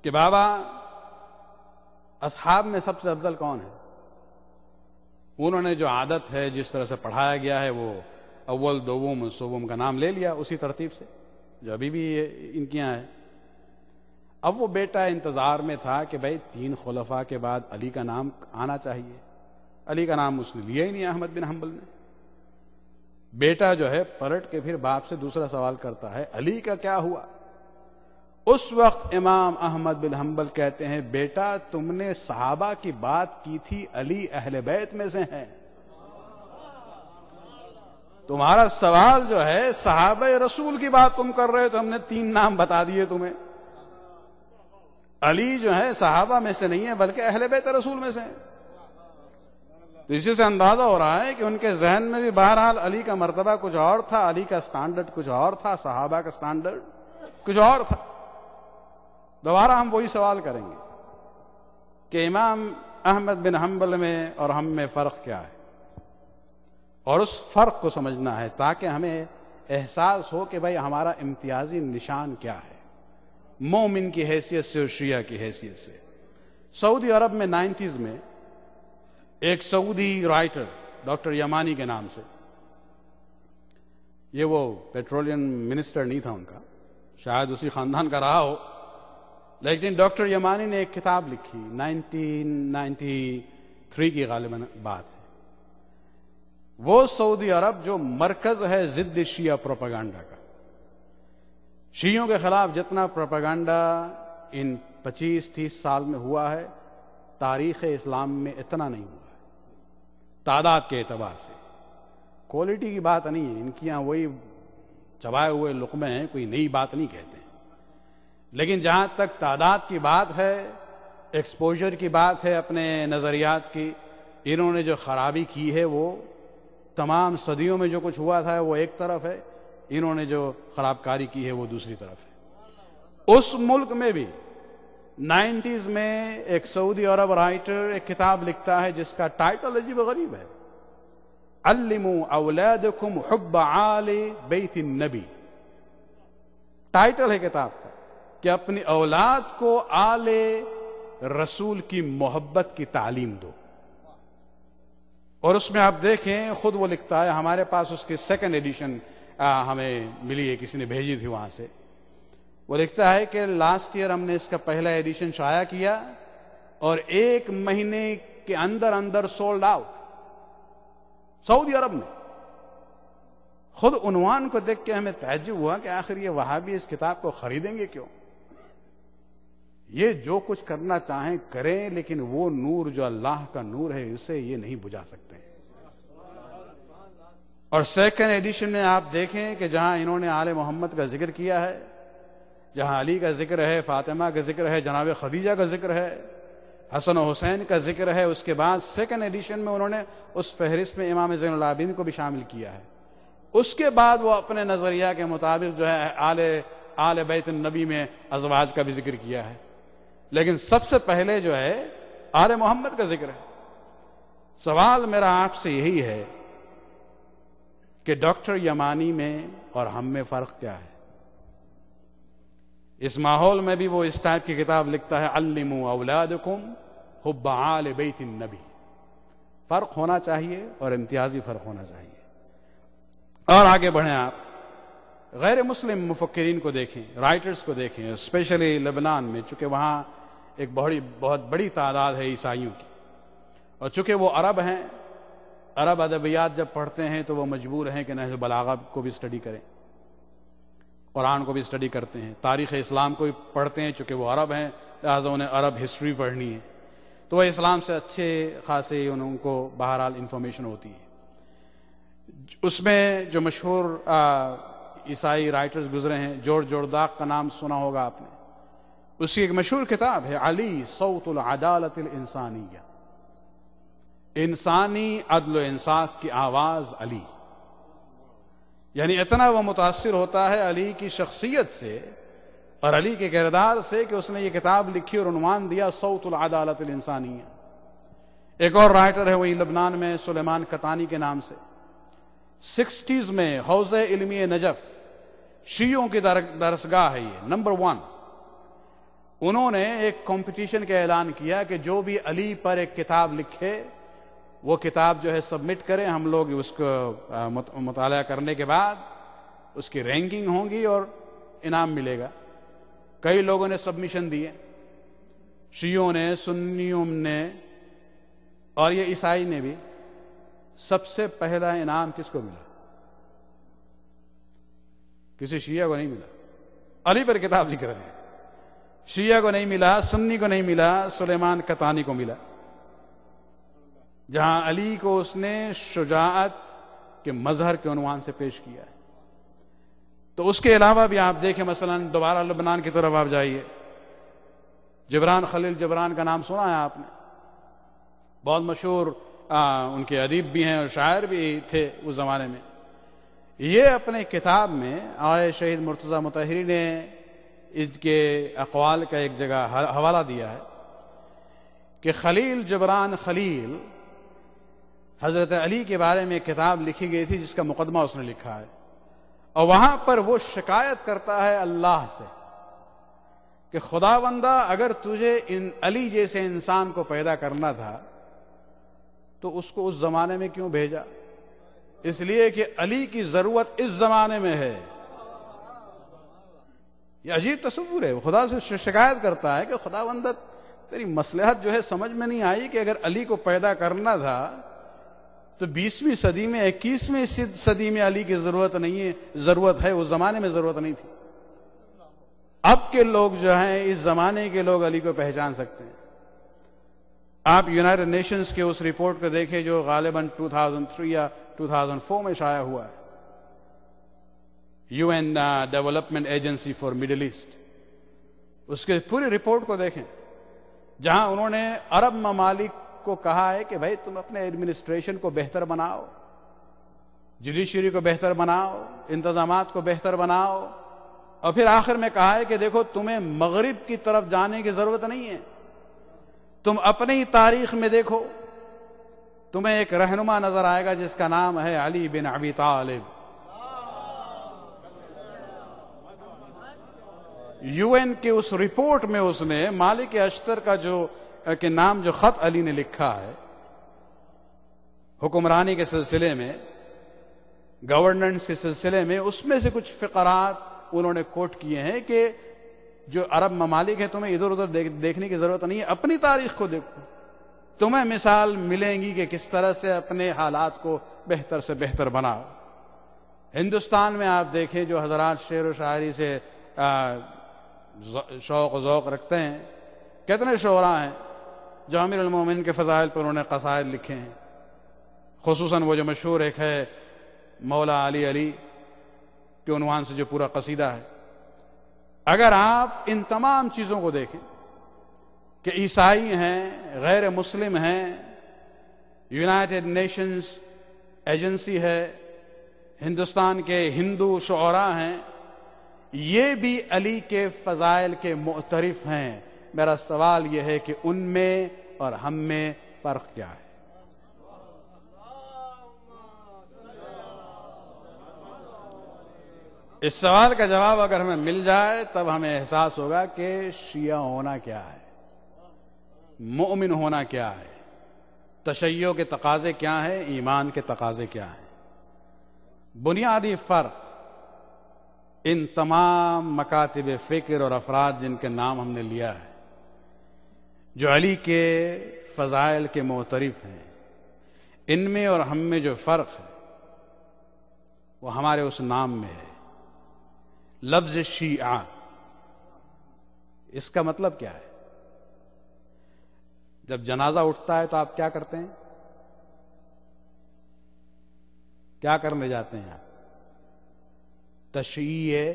کہ بابا اصحاب میں سب سے افضل کون ہے؟ انہوں نے جو عادت ہے جس طرح سے پڑھایا گیا ہے وہ اول، دوم، سوم کا نام لے لیا اسی ترتیب سے جو ابھی بھی ان کے یہاں ہے۔ اب وہ بیٹا انتظار میں تھا کہ بھائی 3 خلفاء کے بعد علی کا نام آنا چاہیے، علی کا نام اس نے لیا ہی نہیں احمد بن حنبل نے۔ بیٹا جو ہے پلٹ کے پھر باپ سے دوسرا سوال کرتا ہے علی کا کیا ہوا؟ اس وقت امام احمد بن حنبل کہتے ہیں بیٹا تم نے صحابہ کی بات کی تھی، علی اہل بیت میں سے ہیں، تمہارا سوال جو ہے صحابہ رسول کی بات تم کر رہے تو ہم نے 3 نام بتا دیے تمہیں۔ علی جو ہے صحابہ میں سے نہیں ہے بلکہ اہل بیت رسول میں سے ہیں۔ تو اسی سے اندازہ ہو رہا ہے کہ ان کے ذہن میں بھی بہرحال علی کا مرتبہ کچھ اور تھا، علی کا سٹینڈرڈ کچھ اور تھا، صحابہ کا سٹینڈرڈ کچھ اور تھا۔ دوبارہ ہم وہی سوال کریں گے کہ امام احمد بن حنبل میں اور ہم میں فرق کیا ہے؟ اور اس فرق کو سمجھنا ہے تاکہ ہمیں احساس ہو کہ بھائی ہمارا امتیازی نشان کیا ہے مومن کی حیثیت سے اور شیعہ کی حیثیت سے۔ سعودی عرب میں 90s میں ایک سعودی رائٹر ڈاکٹر یمانی کے نام سے، یہ وہ پیٹرولیم منسٹر نہیں تھا ان کا، شاید اسی خاندان کا رہا ہو، لیکن ڈاکٹر یمانی نے ایک کتاب لکھی 1993 کی غالباً بات ہے۔ وہ سعودی عرب جو مرکز ہے ضد شیعہ پروپیگنڈا کا، شیعوں کے خلاف جتنا پروپیگنڈا ان 25-30 سال میں ہوا ہے تاریخ اسلام میں اتنا نہیں ہوا ہے، تعداد کے اعتبار سے۔ کوالٹی کی بات نہیں ہے، ان کی یہاں وہی چبائے ہوئے لقمے ہیں، کوئی نئی بات نہیں کہتے ہیں، لیکن جہاں تک تعداد کی بات ہے، ایکسپوجر کی بات ہے اپنے نظریات کی، انہوں نے جو خرابی کی ہے وہ تمام صدیوں میں جو کچھ ہوا تھا وہ ایک طرف ہے، انہوں نے جو خراب کاری کی ہے وہ دوسری طرف ہے۔ اس ملک میں بھی 90s میں ایک سعودی عرب رائٹر ایک کتاب لکھتا ہے جس کا ٹائٹل عجیب و غریب ہے، علموا اولادکم حب آل بیت النبی۔ ٹائٹل ہے کتاب کا کہ اپنی اولاد کو آل رسول کی محبت کی تعلیم دو۔ اور اس میں آپ دیکھیں خود وہ لکھتا ہے، ہمارے پاس اس کی 2nd ایڈیشن ہمیں ملی ہے، کسی نے بھیجی تھی وہاں سے۔ وہ لکھتا ہے کہ لاسٹ ایئر ہم نے اس کا پہلا ایڈیشن شائع کیا اور 1 مہینے کے اندر سولڈ آؤٹ سعودی عرب میں۔ خود عنوان کو دیکھ کے ہمیں تعجب ہوا کہ آخر یہ وہابی اس کتاب کو خریدیں گے کیوں؟ یہ جو کچھ کرنا چاہیں کریں، لیکن وہ نور جو اللہ کا نور ہے اسے یہ نہیں بجھا سکتے۔ اور 2nd ایڈیشن میں آپ دیکھیں کہ جہاں انہوں نے آل محمد کا ذکر کیا ہے، جہاں علی کا ذکر ہے، فاطمہ کا ذکر ہے، جناب خدیجہ کا ذکر ہے، حسن و حسین کا ذکر ہے، اس کے بعد 2nd ایڈیشن میں انہوں نے اس فہرست میں امام زین العابدین کو بھی شامل کیا ہے۔ اس کے بعد وہ اپنے نظریہ کے مطابق جو ہے آل بیت النبی میں ازواج کا بھی ذکر کیا ہے، لیکن سب سے پہلے جو ہے آل محمد کا ذکر ہے۔ سوال میرا آپ سے یہی ہے کہ ڈاکٹر یمانی میں اور ہم میں فرق کیا ہے؟ اس ماحول میں بھی وہ اس ٹائپ کی کتاب لکھتا ہے، علموا اولادکم حب آل بیت النبی۔ فرق ہونا چاہیے اور امتیازی فرق ہونا چاہیے۔ اور آگے بڑھیں، آپ غیر مسلم مفکرین کو دیکھیں، رائٹرز کو دیکھیں، اسپیشلی لبنان میں، چونکہ وہاں ایک بہت بڑی تعداد ہے عیسائیوں کی، اور چونکہ وہ عرب ہیں، عرب ادبیات جب پڑھتے ہیں تو وہ مجبور ہیں کہ نحو بلاغہ کو بھی اسٹڈی کریں، قرآن کو بھی اسٹڈی کرتے ہیں، تاریخ اسلام کو بھی پڑھتے ہیں، چونکہ وہ عرب ہیں لہٰذا انہیں عرب ہسٹری پڑھنی ہے، تو وہ اسلام سے اچھے خاصے ان کو بہرحال انفارمیشن ہوتی ہے۔ اس میں جو مشہور عیسائی رائٹرز گزرے ہیں، جورج جورداق کا نام سنا ہوگا آپ نے، اس کی ایک مشہور کتاب ہے علی صوت العدالت الانسانیہ، انسانی عدل و انصاف کی آواز علی۔ یعنی اتنا وہ متاثر ہوتا ہے علی کی شخصیت سے اور علی کے کردار سے کہ اس نے یہ کتاب لکھی اور عنوان دیا صوت العدالت الانسانیہ۔ ایک اور رائٹر ہے وہی لبنان میں، سلیمان قطانی کے نام سے، 60s میں حوزہ علمی نجف، شیعوں کی درسگاہ ہے یہ، نمبر 1۔ انہوں نے ایک کمپٹیشن کا اعلان کیا کہ جو بھی علی پر ایک کتاب لکھے وہ کتاب جو ہے سبمٹ کریں، ہم لوگ اس کو مطالعہ کرنے کے بعد اس کی رینکنگ ہوں گی اور انعام ملے گا۔ کئی لوگوں نے سبمیشن دیے، شیعوں نے، سنیوں نے اور یہ عیسائی نے بھی۔ سب سے پہلا انعام کس کو ملا؟ کسی شیعہ کو نہیں ملا، علی پر کتاب لکھ رہے ہیں، شیعہ کو نہیں ملا، سنی کو نہیں ملا، سلیمان قطانی کو ملا، جہاں علی کو اس نے شجاعت کے مظہر کے عنوان سے پیش کیا ہے۔ تو اس کے علاوہ بھی آپ دیکھیں، مثلا دوبارہ لبنان کی طرف آپ جائیے، جبران خلیل جبران کا نام سنا ہے آپ نے، بہت مشہور ان کے ادیب بھی ہیں اور شاعر بھی تھے اس زمانے میں۔ یہ اپنے کتاب میں آئے شہید مرتضی مطہری نے ان کے اقوال کا ایک جگہ حوالہ دیا ہے کہ خلیل جبران خلیل حضرت علی کے بارے میں ایک کتاب لکھی گئی تھی جس کا مقدمہ اس نے لکھا ہے، اور وہاں پر وہ شکایت کرتا ہے اللہ سے کہ خداوندہ اگر تجھے علی جیسے انسان کو پیدا کرنا تھا تو اس کو اس زمانے میں کیوں بھیجا؟ اس لیے کہ علی کی ضرورت اس زمانے میں ہے۔ یہ عجیب تصور ہے، وہ خدا سے شکایت کرتا ہے کہ خداوندہ تیری مصلحت جو ہے سمجھ میں نہیں آئی کہ اگر علی کو پیدا کرنا تھا تو 20ویں صدی میں 21ویں صدی میں علی کی ضرورت نہیں ہے، ضرورت ہے، اس زمانے میں ضرورت نہیں تھی۔ اب کے لوگ جو ہیں، اس زمانے کے لوگ علی کو پہچان سکتے ہیں۔ آپ یونائٹڈ نیشنز کے اس رپورٹ کو دیکھیں جو غالباً 2003 یا 2004 میں شائع ہوا ہے، UN development agency for Middle East, اس کے پوری رپورٹ کو دیکھیں جہاں انہوں نے عرب ممالک کو کہا ہے کہ بھائی تم اپنے ایڈمنسٹریشن کو بہتر بناؤ، جوڈیشری کو بہتر بناؤ، انتظامات کو بہتر بناؤ، اور پھر آخر میں کہا ہے کہ دیکھو تمہیں مغرب کی طرف جانے کی ضرورت نہیں ہے، تم اپنی تاریخ میں دیکھو، تمہیں ایک رہنما نظر آئے گا جس کا نام ہے علی بن ابی طالب۔ UN کے اس رپورٹ میں اس نے مالک اشتر کا کے نام جو خط علی نے لکھا ہے حکمرانی کے سلسلے میں، گورننس کے سلسلے میں، اس میں سے کچھ فقرات انہوں نے کوٹ کیے ہیں کہ جو عرب ممالک ہیں تمہیں ادھر ادھر دیکھنے کی ضرورت نہیں ہے، اپنی تاریخ کو دیکھو، تمہیں مثال ملیں گی کہ کس طرح سے اپنے حالات کو بہتر سے بہتر بناؤ۔ ہندوستان میں آپ دیکھیں جو حضرات شعر و شاعری سے شوق و ذوق رکھتے ہیں، کتنے شعراء ہیں جو امیر المومنین کے فضائل پر انہوں نے قصائد لکھے ہیں، خصوصاً وہ جو مشہور ایک ہے مولا علی علی کے عنوان سے جو پورا قصیدہ ہے۔ اگر آپ ان تمام چیزوں کو دیکھیں کہ عیسائی ہیں، غیر مسلم ہیں، یونائٹڈ نیشنز ایجنسی ہے، ہندوستان کے ہندو شعراء ہیں، یہ بھی علی کے فضائل کے معترف ہیں۔ میرا سوال یہ ہے کہ ان میں اور ہم میں فرق کیا ہے؟ اس سوال کا جواب اگر ہمیں مل جائے تب ہمیں احساس ہوگا کہ شیعہ ہونا کیا ہے، مومن ہونا کیا ہے، تشیع کے تقاضے کیا ہیں، ایمان کے تقاضے کیا ہیں۔ بنیادی فرق ان تمام مکاتب فکر اور افراد جن کے نام ہم نے لیا ہے، جو علی کے فضائل کے معترف ہیں، ان میں اور ہم میں جو فرق ہے وہ ہمارے اس نام میں ہے۔ لفظ شیعہ، اس کا مطلب کیا ہے؟ جب جنازہ اٹھتا ہے تو آپ کیا کرتے ہیں؟ کیا کرنے جاتے ہیں آپ؟ تشییع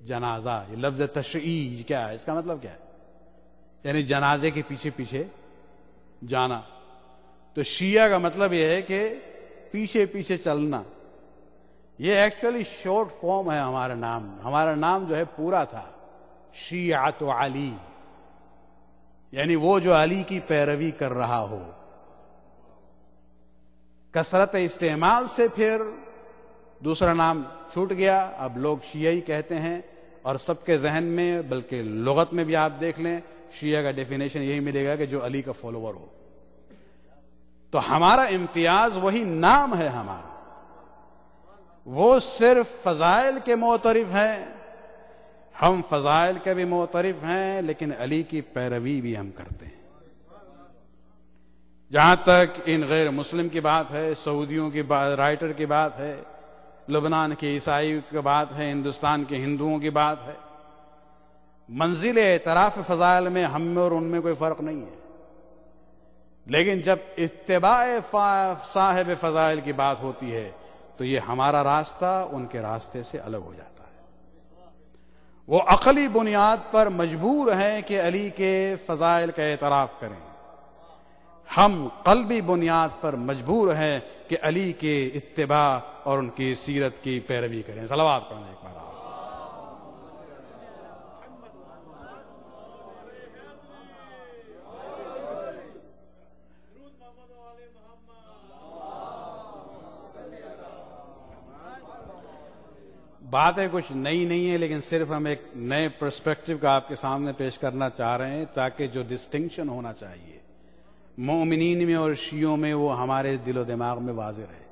جنازہ۔ یہ لفظ تشییع کیا ہے؟ اس کا مطلب کیا ہے؟ یعنی جنازے کے پیچھے پیچھے جانا۔ تو شیعہ کا مطلب یہ ہے کہ پیچھے پیچھے چلنا۔ یہ ایکچولی شارٹ فارم ہے ہمارا نام۔ ہمارا نام جو ہے پورا تھا شیعۃ علی، یعنی وہ جو علی کی پیروی کر رہا ہو۔ کثرت استعمال سے پھر دوسرا نام چھوٹ گیا، اب لوگ شیعی کہتے ہیں، اور سب کے ذہن میں بلکہ لغت میں بھی آپ دیکھ لیں شیعہ کا ڈیفینیشن یہی ملے گا کہ جو علی کا فالوور ہو۔ تو ہمارا امتیاز وہی نام ہے ہمارا، وہ صرف فضائل کے معترف ہیں، ہم فضائل کے بھی معترف ہیں لیکن علی کی پیروی بھی ہم کرتے ہیں۔ جہاں تک ان غیر مسلم کی بات ہے، سعودیوں کی رائٹر کی بات ہے، لبنان کے عیسائی کی بات ہے، ہندوستان کے ہندوؤں کی بات ہے، منزل اعتراف فضائل میں ہم میں اور ان میں کوئی فرق نہیں ہے، لیکن جب اتباع صاحب فضائل کی بات ہوتی ہے تو یہ ہمارا راستہ ان کے راستے سے الگ ہو جاتا ہے۔ وہ عقلی بنیاد پر مجبور ہیں کہ علی کے فضائل کا اعتراف کریں، ہم قلبی بنیاد پر مجبور ہیں کہ علی کے اتباع اور ان کی سیرت کی پیروی کریں۔ صلوات پڑھیں ایک بار۔ باتیں کچھ نئی نہیں ہیں، لیکن صرف ہم ایک نئے پرسپیکٹو کا آپ کے سامنے پیش کرنا چاہ رہے ہیں تاکہ جو ڈسٹنکشن ہونا چاہیے مومنین میں اور شیعوں میں وہ ہمارے دل و دماغ میں واضح رہے،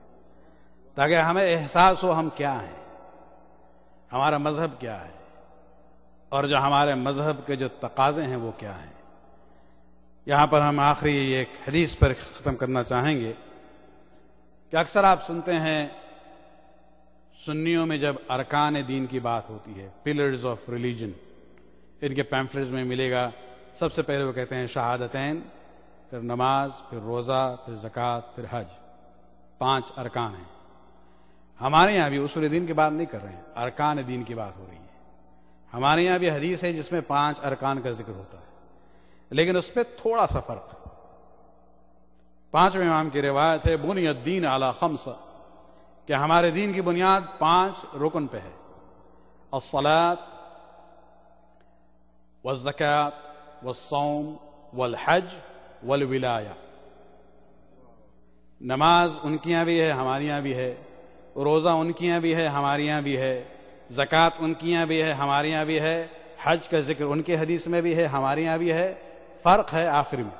تاکہ ہمیں احساس ہو ہم کیا ہیں، ہمارا مذہب کیا ہے، اور جو ہمارے مذہب کے جو تقاضے ہیں وہ کیا ہیں۔ یہاں پر ہم آخری ایک حدیث پر ختم کرنا چاہیں گے کہ اکثر آپ سنتے ہیں سنیوں میں جب ارکان دین کی بات ہوتی ہے، پلرز آف ریلیجن، ان کے پیمفلٹس میں ملے گا، سب سے پہلے وہ کہتے ہیں شہادتین، پھر نماز، پھر روزہ، پھر زکوٰۃ، پھر حج، 5 ارکان ہیں۔ ہمارے یہاں بھی اصول دین کی بات نہیں کر رہے ہیں، ارکان دین کی بات ہو رہی ہے۔ ہمارے یہاں بھی حدیث ہے جس میں 5 ارکان کا ذکر ہوتا ہے، لیکن اس پہ تھوڑا سا فرق۔ 5ویں امام کی روایت ہے بنی الدین علی 5، کہ ہمارے دین کی بنیاد 5 رکن پہ ہے، الصلاۃ والزکوٰۃ والصوم والحج والولایہ۔ نماز ان کی یہاں بھی ہے، ہمارے یہاں بھی ہے، روزہ ان کی یہاں بھی ہے، ہمارے یہاں بھی ہے، زکوٰۃ ان کی یہاں بھی ہے، ہمارے یہاں بھی ہے، حج کا ذکر ان کی حدیث میں بھی ہے، ہمارے یہاں بھی ہے۔ فرق ہے آخر میں،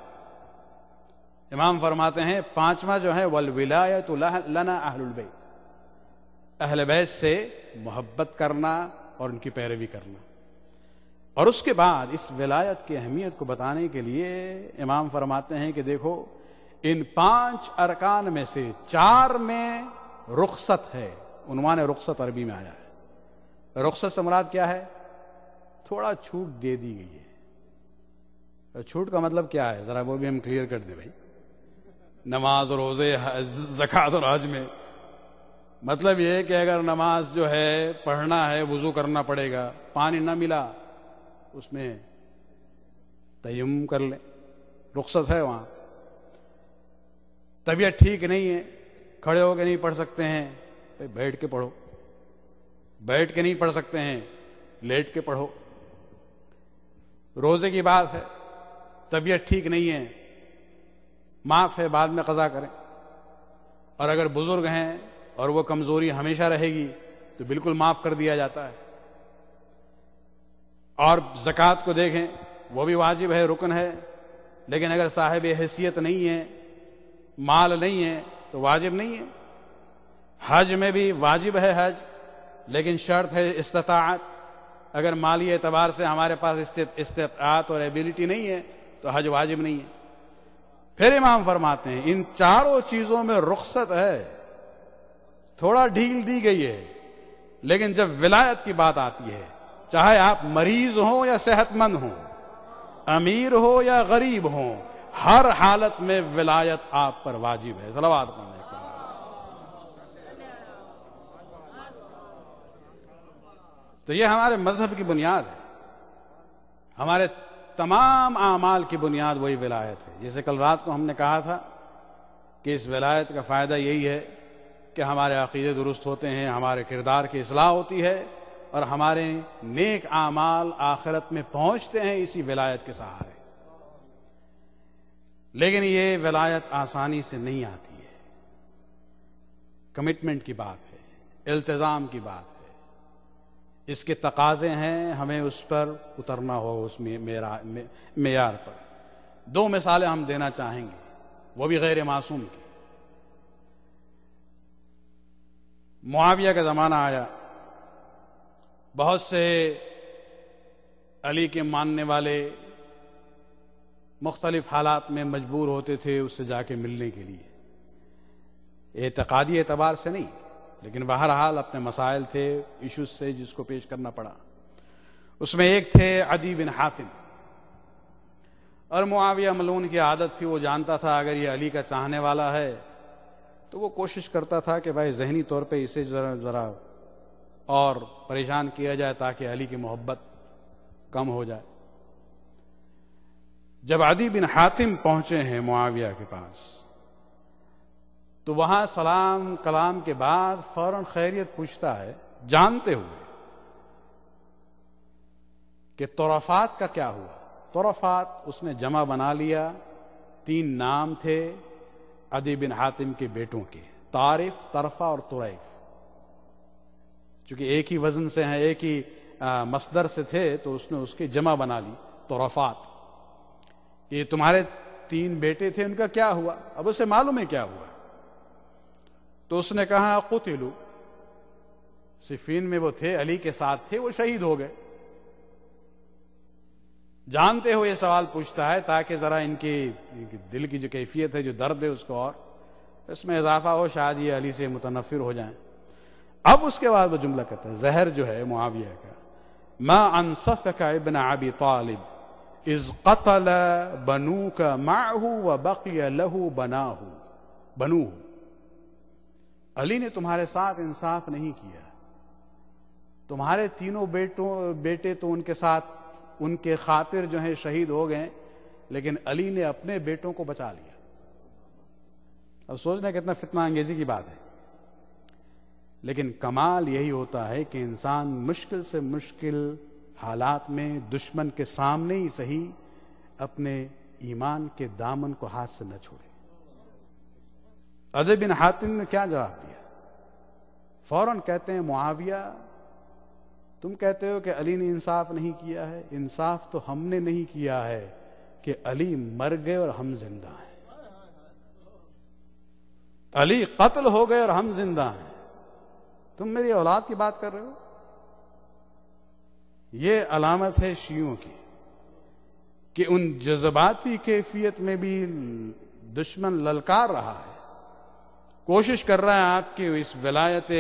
امام فرماتے ہیں 5واں جو ہے والولایۃ لنا اہل البیت، اہل بیت سے محبت کرنا اور ان کی پیروی کرنا۔ اور اس کے بعد اس ولایت کی اہمیت کو بتانے کے لیے امام فرماتے ہیں کہ دیکھو ان 5 ارکان میں سے 4 میں رخصت ہے، عنوان رخصت عربی میں آیا ہے۔ رخصت سے مراد کیا ہے؟ تھوڑا چھوٹ دے دی گئی ہے۔ چھوٹ کا مطلب کیا ہے ذرا وہ بھی ہم کلیئر کر دیں بھائی۔ نماز، روزے، زکوٰۃ اور حج میں مطلب یہ ہے کہ اگر نماز جو ہے پڑھنا ہے وضو کرنا پڑے گا، پانی نہ ملا اس میں تیمم کر لیں، رخصت ہے وہاں۔ طبیعت ٹھیک نہیں ہے، کھڑے ہو کے نہیں پڑھ سکتے ہیں، بیٹھ کے پڑھو، بیٹھ کے نہیں پڑھ سکتے ہیں، لیٹ کے پڑھو۔ روزے کی بات ہے، طبیعت ٹھیک نہیں ہے، معاف ہے، بعد میں قضا کریں۔ اور اگر بزرگ ہیں اور وہ کمزوری ہمیشہ رہے گی تو بالکل معاف کر دیا جاتا ہے۔ اور زکوٰۃ کو دیکھیں، وہ بھی واجب ہے، رکن ہے، لیکن اگر صاحب حیثیت نہیں ہے، مال نہیں ہے تو واجب نہیں ہے۔ حج میں بھی واجب ہے حج، لیکن شرط ہے استطاعت۔ اگر مالی اعتبار سے ہمارے پاس استطاعت اور ایبلٹی نہیں ہے تو حج واجب نہیں ہے۔ پھر امام فرماتے ہیں ان 4 چیزوں میں رخصت ہے، تھوڑا ڈھیل دی گئی ہے، لیکن جب ولایت کی بات آتی ہے، چاہے آپ مریض ہوں یا صحت مند ہوں، امیر ہو یا غریب ہوں، ہر حالت میں ولایت آپ پر واجب ہے۔ صلوات پڑھنے کا تو یہ ہمارے مذہب کی بنیاد ہے، ہمارے تمام اعمال کی بنیاد وہی ولایت ہے۔ جیسے کل رات کو ہم نے کہا تھا کہ اس ولایت کا فائدہ یہی ہے کہ ہمارے عقیدے درست ہوتے ہیں، ہمارے کردار کی اصلاح ہوتی ہے، اور ہمارے نیک اعمال آخرت میں پہنچتے ہیں اسی ولایت کے سہارے۔ لیکن یہ ولایت آسانی سے نہیں آتی ہے، کمٹمنٹ کی بات ہے، التزام کی بات ہے، اس کے تقاضے ہیں، ہمیں اس پر اترنا ہوگا، اس معیار پر۔ 2 مثالیں ہم دینا چاہیں گے، وہ بھی غیر معصوم کی۔ معاویہ کا زمانہ آیا، بہت سے علی کے ماننے والے مختلف حالات میں مجبور ہوتے تھے اس سے جا کے ملنے کے لیے، اعتقادی اعتبار سے نہیں، لیکن بہرحال اپنے مسائل تھے، ایشوز سے جس کو پیش کرنا پڑا۔ اس میں ایک تھے عدی بن حاتم، اور معاویہ ملعون کی عادت تھی، وہ جانتا تھا اگر یہ علی کا چاہنے والا ہے تو وہ کوشش کرتا تھا کہ بھائی ذہنی طور پہ اسے ذرا اور پریشان کیا جائے تاکہ علی کی محبت کم ہو جائے۔ جب عدی بن حاتم پہنچے ہیں معاویہ کے پاس تو وہاں سلام کلام کے بعد فوراً خیریت پوچھتا ہے، جانتے ہوئے کہ طرفات کا کیا ہوا۔ طرفات اس نے جمع بنا لیا، 3 نام تھے عدی بن حاتم کے بیٹوں کے، طارف، طرفہ اور طریف۔ چونکہ ایک ہی وزن سے ہیں، ایک ہی مصدر سے تھے، تو اس نے اس کی جمع بنا لی، طرفات. یہ تمہارے 3 بیٹے تھے، ان کا کیا ہوا؟ اب اسے معلوم ہے کیا ہوا. تو اس نے کہا قتلوا، صفین میں وہ تھے، علی کے ساتھ تھے، وہ شہید ہو گئے. جانتے ہو یہ سوال پوچھتا ہے تاکہ ذرا ان کی دل کی جو کیفیت ہے، جو درد ہے، اس کو اور اس میں اضافہ ہو، شاید یہ علی سے متنفر ہو جائیں. اب اس کے بعد وہ جملہ کہتا ہے، زہر جو ہے معاویہ کا، ما انصفک ابن ابی طالب اذ قتل بنوک معه وبقی له بنوه. علی نے تمہارے ساتھ انصاف نہیں کیا. تمہارے تینوں بیٹے تو ان کے ساتھ، ان کے خاطر جو ہیں شہید ہو گئے، لیکن علی نے اپنے بیٹوں کو بچا لیا. اب سوچنا کتنا فتنہ انگیزی کی بات ہے. لیکن کمال یہی ہوتا ہے کہ انسان مشکل سے مشکل حالات میں دشمن کے سامنے ہی صحیح اپنے ایمان کے دامن کو ہاتھ سے نہ چھوڑے. عدی بن حاتم نے کیا جواب دیا؟ فوراً کہتے ہیں معاویہ تم کہتے ہو کہ علی نے انصاف نہیں کیا ہے، انصاف تو ہم نے نہیں کیا ہے کہ علی مر گئے اور ہم زندہ ہیں. علی قتل ہو گئے اور ہم زندہ ہیں. تم میری اولاد کی بات کر رہے ہو؟ یہ علامت ہے شیعوں کی کہ ان جذباتی کیفیت میں بھی دشمن للکار رہا ہے، کوشش کر رہا ہے آپ کی اس ولایت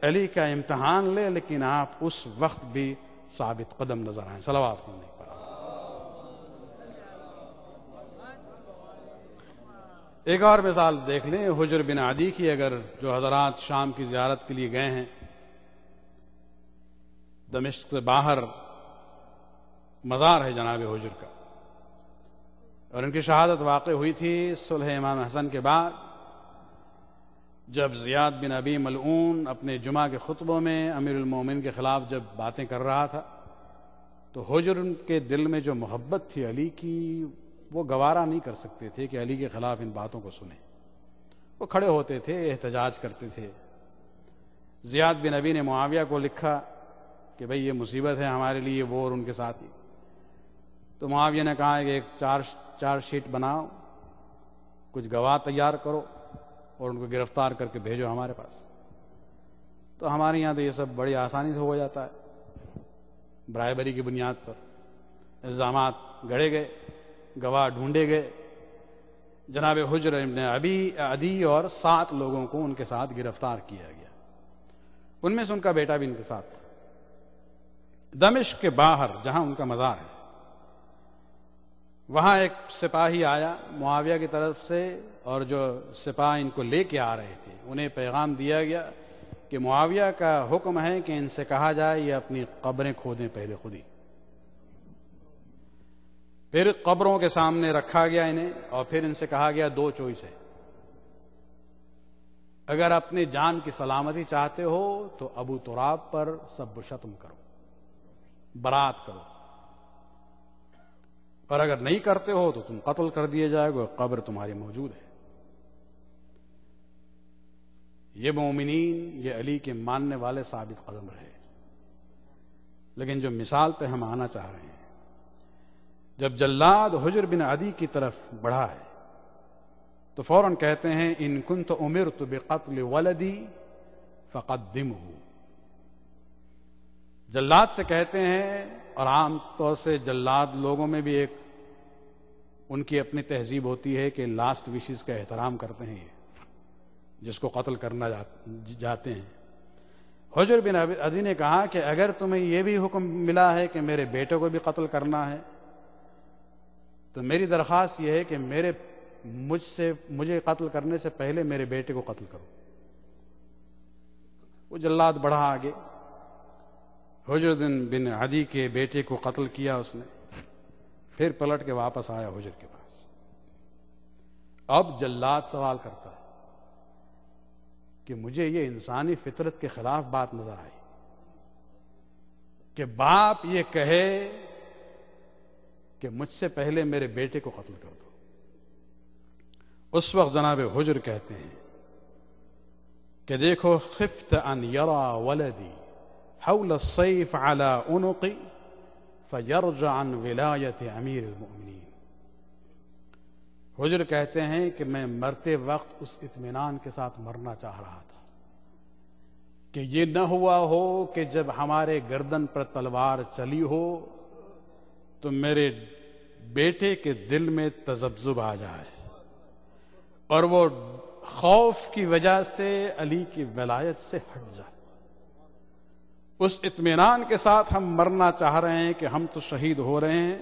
علی کا امتحان لے، لیکن آپ اس وقت بھی ثابت قدم نظر آئیں. صلوات ہونے پر ایک اور مثال دیکھ لیں حجر بن عدی کی. اگر جو حضرات شام کی زیارت کے لیے گئے ہیں، دمشق سے باہر مزار ہے جناب حجر کا، اور ان کی شہادت واقع ہوئی تھی صلح امام حسن کے بعد، جب زیاد بن ابی ملعون اپنے جمعہ کے خطبوں میں امیر المومنین کے خلاف جب باتیں کر رہا تھا، تو حجر کے دل میں جو محبت تھی علی کی، وہ گوارا نہیں کر سکتے تھے کہ علی کے خلاف ان باتوں کو سنیں. وہ کھڑے ہوتے تھے، احتجاج کرتے تھے. زیاد بن ابی نے معاویہ کو لکھا کہ بھئی یہ مصیبت ہے ہمارے لیے، وہ اور ان کے ساتھ ہی. تو معاویہ نے کہا کہ ایک چار شیٹ بناؤ، کچھ گواہ تیار کرو اور ان کو گرفتار کر کے بھیجو ہمارے پاس. تو ہمارے یہاں تو یہ سب بڑی آسانی سے ہو جاتا ہے، برائے بری کی بنیاد پر الزامات گڑے گئے، گواہ ڈھونڈے گئے. جناب حجر ابن ابی عدی اور 7 لوگوں کو ان کے ساتھ گرفتار کیا گیا. ان میں سے ان کا بیٹا بھی ان کے ساتھ تھا. دمشق کے باہر جہاں ان کا مزار ہے، وہاں ایک سپاہی آیا معاویہ کی طرف سے، اور جو سپاہ ان کو لے کے آ رہے تھے انہیں پیغام دیا گیا کہ معاویہ کا حکم ہے کہ ان سے کہا جائے یہ اپنی قبریں کھودیں پہلے خود ہی. پھر قبروں کے سامنے رکھا گیا انہیں، اور پھر ان سے کہا گیا 2 چوائس ہے، اگر اپنی جان کی سلامتی چاہتے ہو تو ابو تراب پر سب و شتم کرو، برات کرو، اور اگر نہیں کرتے ہو تو تم قتل کر دیے جائے گا، قبر تمہاری موجود ہے. یہ مومنین، یہ علی کے ماننے والے ثابت قدم رہے. لیکن جو مثال پہ ہم آنا چاہ رہے ہیں، جب جلاد حجر بن عدی کی طرف بڑھا ہے تو فوراً کہتے ہیں ان کنت امرت بقتل ولدی فقدمہ. جلاد سے کہتے ہیں، اور عام طور سے جلاد لوگوں میں بھی ایک ان کی اپنی تہذیب ہوتی ہے کہ لاسٹ وشز کا احترام کرتے ہیں، جس کو قتل کرنا جاتے ہیں. حجر بن عدی نے کہا کہ اگر تمہیں یہ بھی حکم ملا ہے کہ میرے بیٹے کو بھی قتل کرنا ہے، تو میری درخواست یہ ہے کہ مجھے قتل کرنے سے پہلے میرے بیٹے کو قتل کرو. وہ جلاد بڑھا آگے، حجر بن عدی کے بیٹے کو قتل کیا اس نے، پھر پلٹ کے واپس آیا حجر کے پاس. اب جلاد سوال کرتا ہے کہ مجھے یہ انسانی فطرت کے خلاف بات نظر آئی کہ باپ یہ کہے کہ مجھ سے پہلے میرے بیٹے کو قتل کر دو. اس وقت جناب حجر کہتے ہیں کہ دیکھو خفت ان یرا ولدی حول السيف على عنقي فيرجع عن ولایت امیر المؤمنین. حجر کہتے ہیں کہ میں مرتے وقت اس اطمینان کے ساتھ مرنا چاہ رہا تھا کہ یہ نہ ہوا ہو کہ جب ہمارے گردن پر تلوار چلی ہو تو میرے بیٹے کے دل میں تذبذب آ جائے اور وہ خوف کی وجہ سے علی کی ولایت سے ہٹ جائے. اس اطمینان کے ساتھ ہم مرنا چاہ رہے ہیں کہ ہم تو شہید ہو رہے ہیں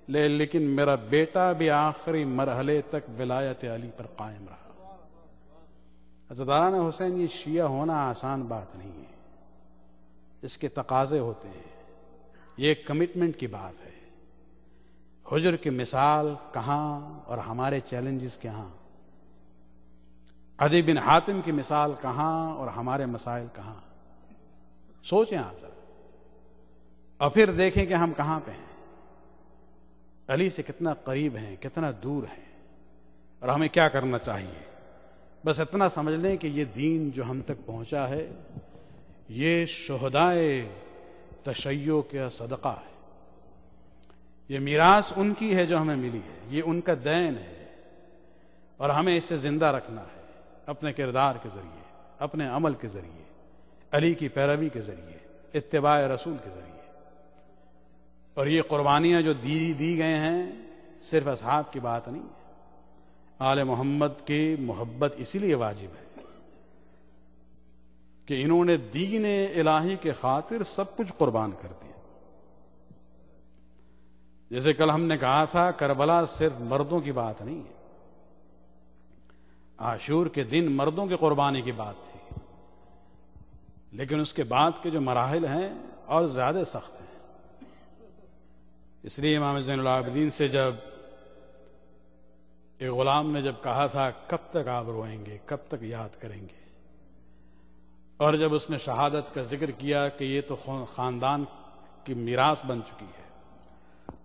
لیکن میرا بیٹا بھی آخری مرحلے تک ولایت علی پر قائم رہا. عزاداران حسین، یہ شیعہ ہونا آسان بات نہیں ہے، اس کے تقاضے ہوتے ہیں، یہ ایک کمٹمنٹ کی بات ہے. حجر کی مثال کہاں اور ہمارے چیلنجز کہاں، عدی بن حاتم کی مثال کہاں اور ہمارے مسائل کہاں. سوچیں آپ ذرا اور پھر دیکھیں کہ ہم کہاں پہ ہیں، علی سے کتنا قریب ہیں، کتنا دور ہیں، اور ہمیں کیا کرنا چاہیے. بس اتنا سمجھ لیں کہ یہ دین جو ہم تک پہنچا ہے یہ شہدائے تشیع کا صدقہ ہے، یہ میراث ان کی ہے جو ہمیں ملی ہے، یہ ان کا دین ہے، اور ہمیں اسے زندہ رکھنا ہے اپنے کردار کے ذریعے، اپنے عمل کے ذریعے، علی کی پیروی کے ذریعے، اتباع رسول کے ذریعے. اور یہ قربانیاں جو دی گئے ہیں صرف اصحاب کی بات نہیں ہے، آل محمد کی محبت اسی لیے واجب ہے کہ انہوں نے دین الہی کے خاطر سب کچھ قربان کر دیا. جیسے کل ہم نے کہا تھا کربلا صرف مردوں کی بات نہیں ہے، عاشور کے دن مردوں کی قربانی کی بات تھی، لیکن اس کے بعد کے جو مراحل ہیں اور زیادہ سخت ہیں. اس لیے امام زین العابدین سے جب ایک غلام نے جب کہا تھا کب تک آپ روئیں گے، کب تک یاد کریں گے، اور جب اس نے شہادت کا ذکر کیا کہ یہ تو خاندان کی میراث بن چکی ہے،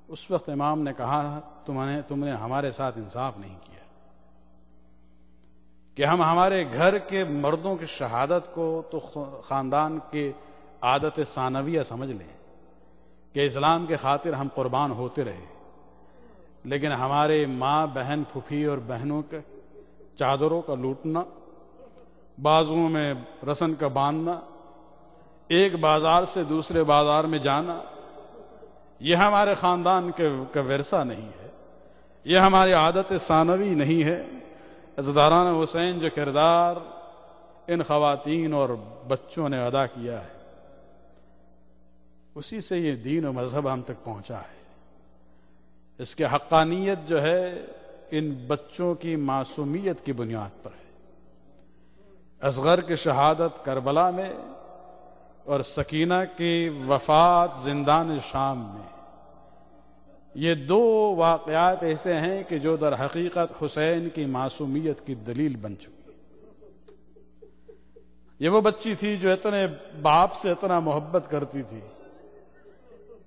اس وقت امام نے کہا تم نے ہمارے ساتھ انصاف نہیں کیا کہ ہم ہمارے گھر کے مردوں کی شہادت کو تو خاندان کی عادت ثانویہ سمجھ لیں کہ اسلام کے خاطر ہم قربان ہوتے رہے، لیکن ہمارے ماں بہن پھوپھی اور بہنوں کے چادروں کا لوٹنا، بازوؤں میں رسن کا باندھنا، ایک بازار سے دوسرے بازار میں جانا، یہ ہمارے خاندان کا ورثہ نہیں ہے، یہ ہماری عادت ثانوی نہیں ہے. عزاداران حسین جو کردار ان خواتین اور بچوں نے ادا کیا ہے اسی سے یہ دین و مذہب ہم تک پہنچا ہے. اس کے حقانیت جو ہے ان بچوں کی معصومیت کی بنیاد پر ہے. اصغر کی شہادت کربلا میں اور سکینہ کی وفات زندان شام میں، یہ دو واقعات ایسے ہیں کہ جو در حقیقت حسین کی معصومیت کی دلیل بن چکی. یہ وہ بچی تھی جو اتنے باپ سے اتنا محبت کرتی تھی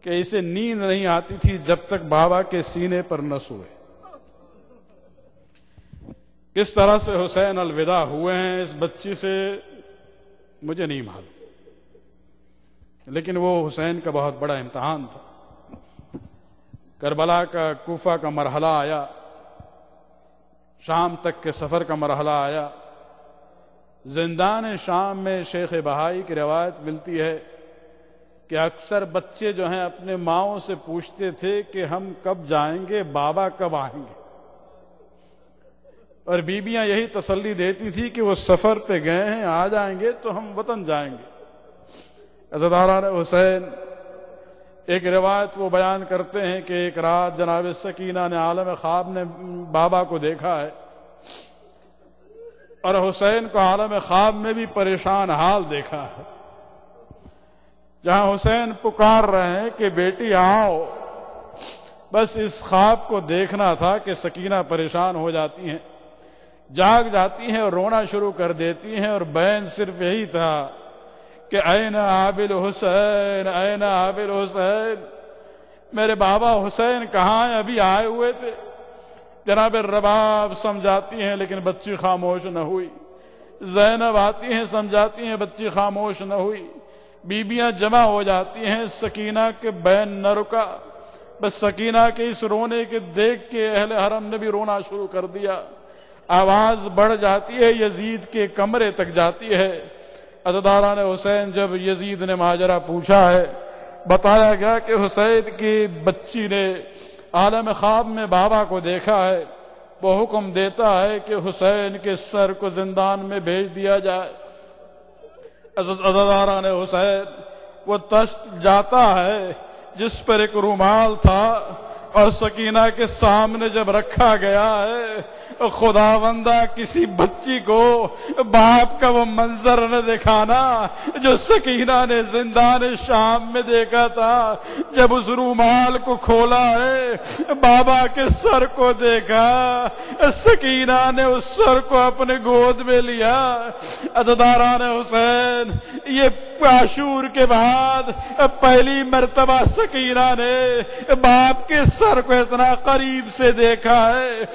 کہ اسے نیند نہیں آتی تھی جب تک بابا کے سینے پر نہ سوئے. کس طرح سے حسین الوداع ہوئے ہیں اس بچی سے مجھے نہیں معلوم، لیکن وہ حسین کا بہت بڑا امتحان تھا. کربلا کا کوفہ کا مرحلہ آیا، شام تک کے سفر کا مرحلہ آیا. زندان شام میں شیخ بہائی کی روایت ملتی ہے کہ اکثر بچے جو ہیں اپنے ماؤں سے پوچھتے تھے کہ ہم کب جائیں گے، بابا کب آئیں گے، اور بیویاں یہی تسلی دیتی تھی کہ وہ سفر پہ گئے ہیں، آ جائیں گے تو ہم وطن جائیں گے. عزاداران حسین، ایک روایت وہ بیان کرتے ہیں کہ ایک رات جناب سکینہ نے عالم خواب نے بابا کو دیکھا ہے، اور حسین کو عالم خواب میں بھی پریشان حال دیکھا ہے، جہاں حسین پکار رہے ہیں کہ بیٹی آؤ. بس اس خواب کو دیکھنا تھا کہ سکینہ پریشان ہو جاتی ہیں، جاگ جاتی ہیں اور رونا شروع کر دیتی ہیں، اور بیان صرف یہی تھا کہ این عابل حسین، این عابل حسین، میرے بابا حسین کہاں ہیں، ابھی آئے ہوئے تھے. جناب رباب سمجھاتی ہیں لیکن بچی خاموش نہ ہوئی. زینب آتی ہیں سمجھاتی ہیں، بچی خاموش نہ ہوئی. بیویاں جمع ہو جاتی ہیں، سکینہ کے بین نہ رکا، بس سکینہ کے اس رونے کے دیکھ کے اہل حرم نے بھی رونا شروع کر دیا، آواز بڑھ جاتی ہے، یزید کے کمرے تک جاتی ہے۔ عزاداران حسین جب یزید نے ماجرا پوچھا ہے، بتایا گیا کہ حسین کی بچی نے عالم خواب میں بابا کو دیکھا ہے، وہ حکم دیتا ہے کہ حسین کے سر کو زندان میں بھیج دیا جائے۔ عزاداران حسین وہ تشت جاتا ہے جس پر ایک رومال تھا اور سکینہ کے سامنے جب رکھا گیا ہے، خداوندہ کسی بچی کو باپ کا وہ منظر نہ دکھانا جو سکینہ نے زندان شام میں دیکھا تھا۔ جب اس رومال کو کھولا ہے، بابا کے سر کو دیکھا، سکینہ نے اس سر کو اپنے گود میں لیا۔ عزاداران حسین یہ عاشور کے بعد پہلی مرتبہ سکینہ نے باپ کے سر کو اتنا قریب سے دیکھا ہے،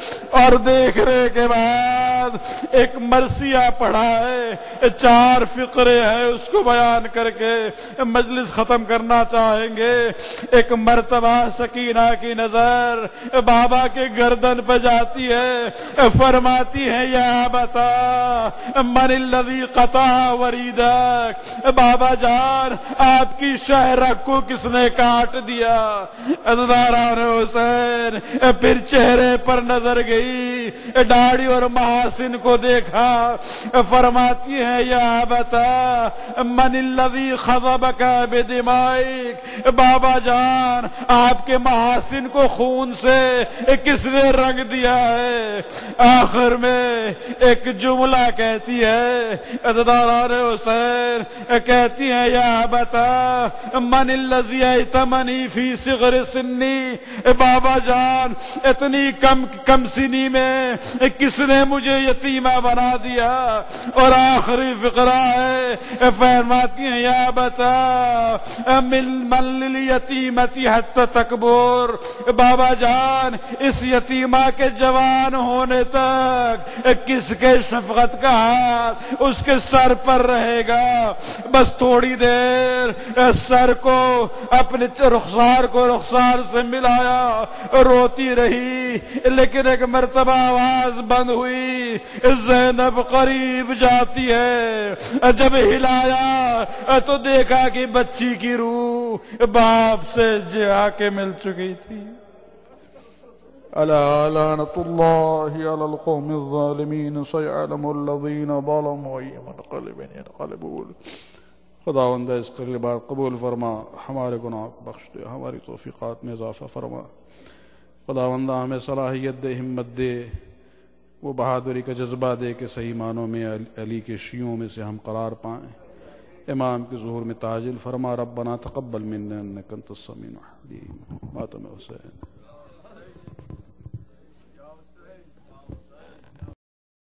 اور دیکھنے کے بعد ایک مرثیہ پڑھا ہے، 4 فقرے ہیں، اس کو بیان کر کے مجلس ختم کرنا چاہیں گے۔ ایک مرتبہ سکینہ کی نظر بابا کے گردن پہ جاتی ہے، فرماتی ہے یا بتا من الذی قطع وریدک، بابا جان آپ کی شہرک کو کس نے کاٹ دیا؟ عزاداران حسین پھر چہرے پر نظر گئی، داڑھی اور محاسن کو دیکھا، فرماتی ہے یا بتا من الذی خضبک بدمائک، بابا جان آپ کے محاسن کو خون سے کس نے رنگ دیا ہے؟ آخر میں ایک جملہ کہتی ہے عزاداران حسین، کہتی ہیں یا بتا من الذی ایتمنی فی صغر سنی، بابا جان اتنی کم سنی میں کس نے مجھے یتیمہ بنا دیا؟ اور آخری فقرہ ہے، فرماتی ہیں یا بتا من للیتیمتی حتی تکبر، بابا جان اس یتیمہ کے جوان ہونے تک کس کے شفقت کا ہاتھ اس کے سر پر رہے گا؟ بس تھوڑی دیر سر کو اپنے رخسار کو رخسار سے ملایا، روتی رہی، لیکن ایک مرتبہ آواز بند ہوئی، زینب قریب جاتی ہے، جب ہلایا تو دیکھا کہ بچی کی روح باپ سے جا کے مل چکی تھی۔ الا لعنۃ اللہ علی القوم الظالمین سیعلم الذین ظلموا ای منقلب ینقلبون۔ خداوند اس قربات قبول فرما، ہمارے گناہ کو بخش دے، ہماری توفیقات میں اضافہ فرما۔ خداوندہ ہمیں صلاحیت دے، ہمت دے، وہ بہادری کا جذبہ دے کہ صحیح معنوں میں علی کے شیعوں میں سے ہم قرار پائیں۔ امام کے ظہور میں تعجیل فرما۔ ربنا تقبل منا انک انت السمیع العلیم۔ ماتم حسین۔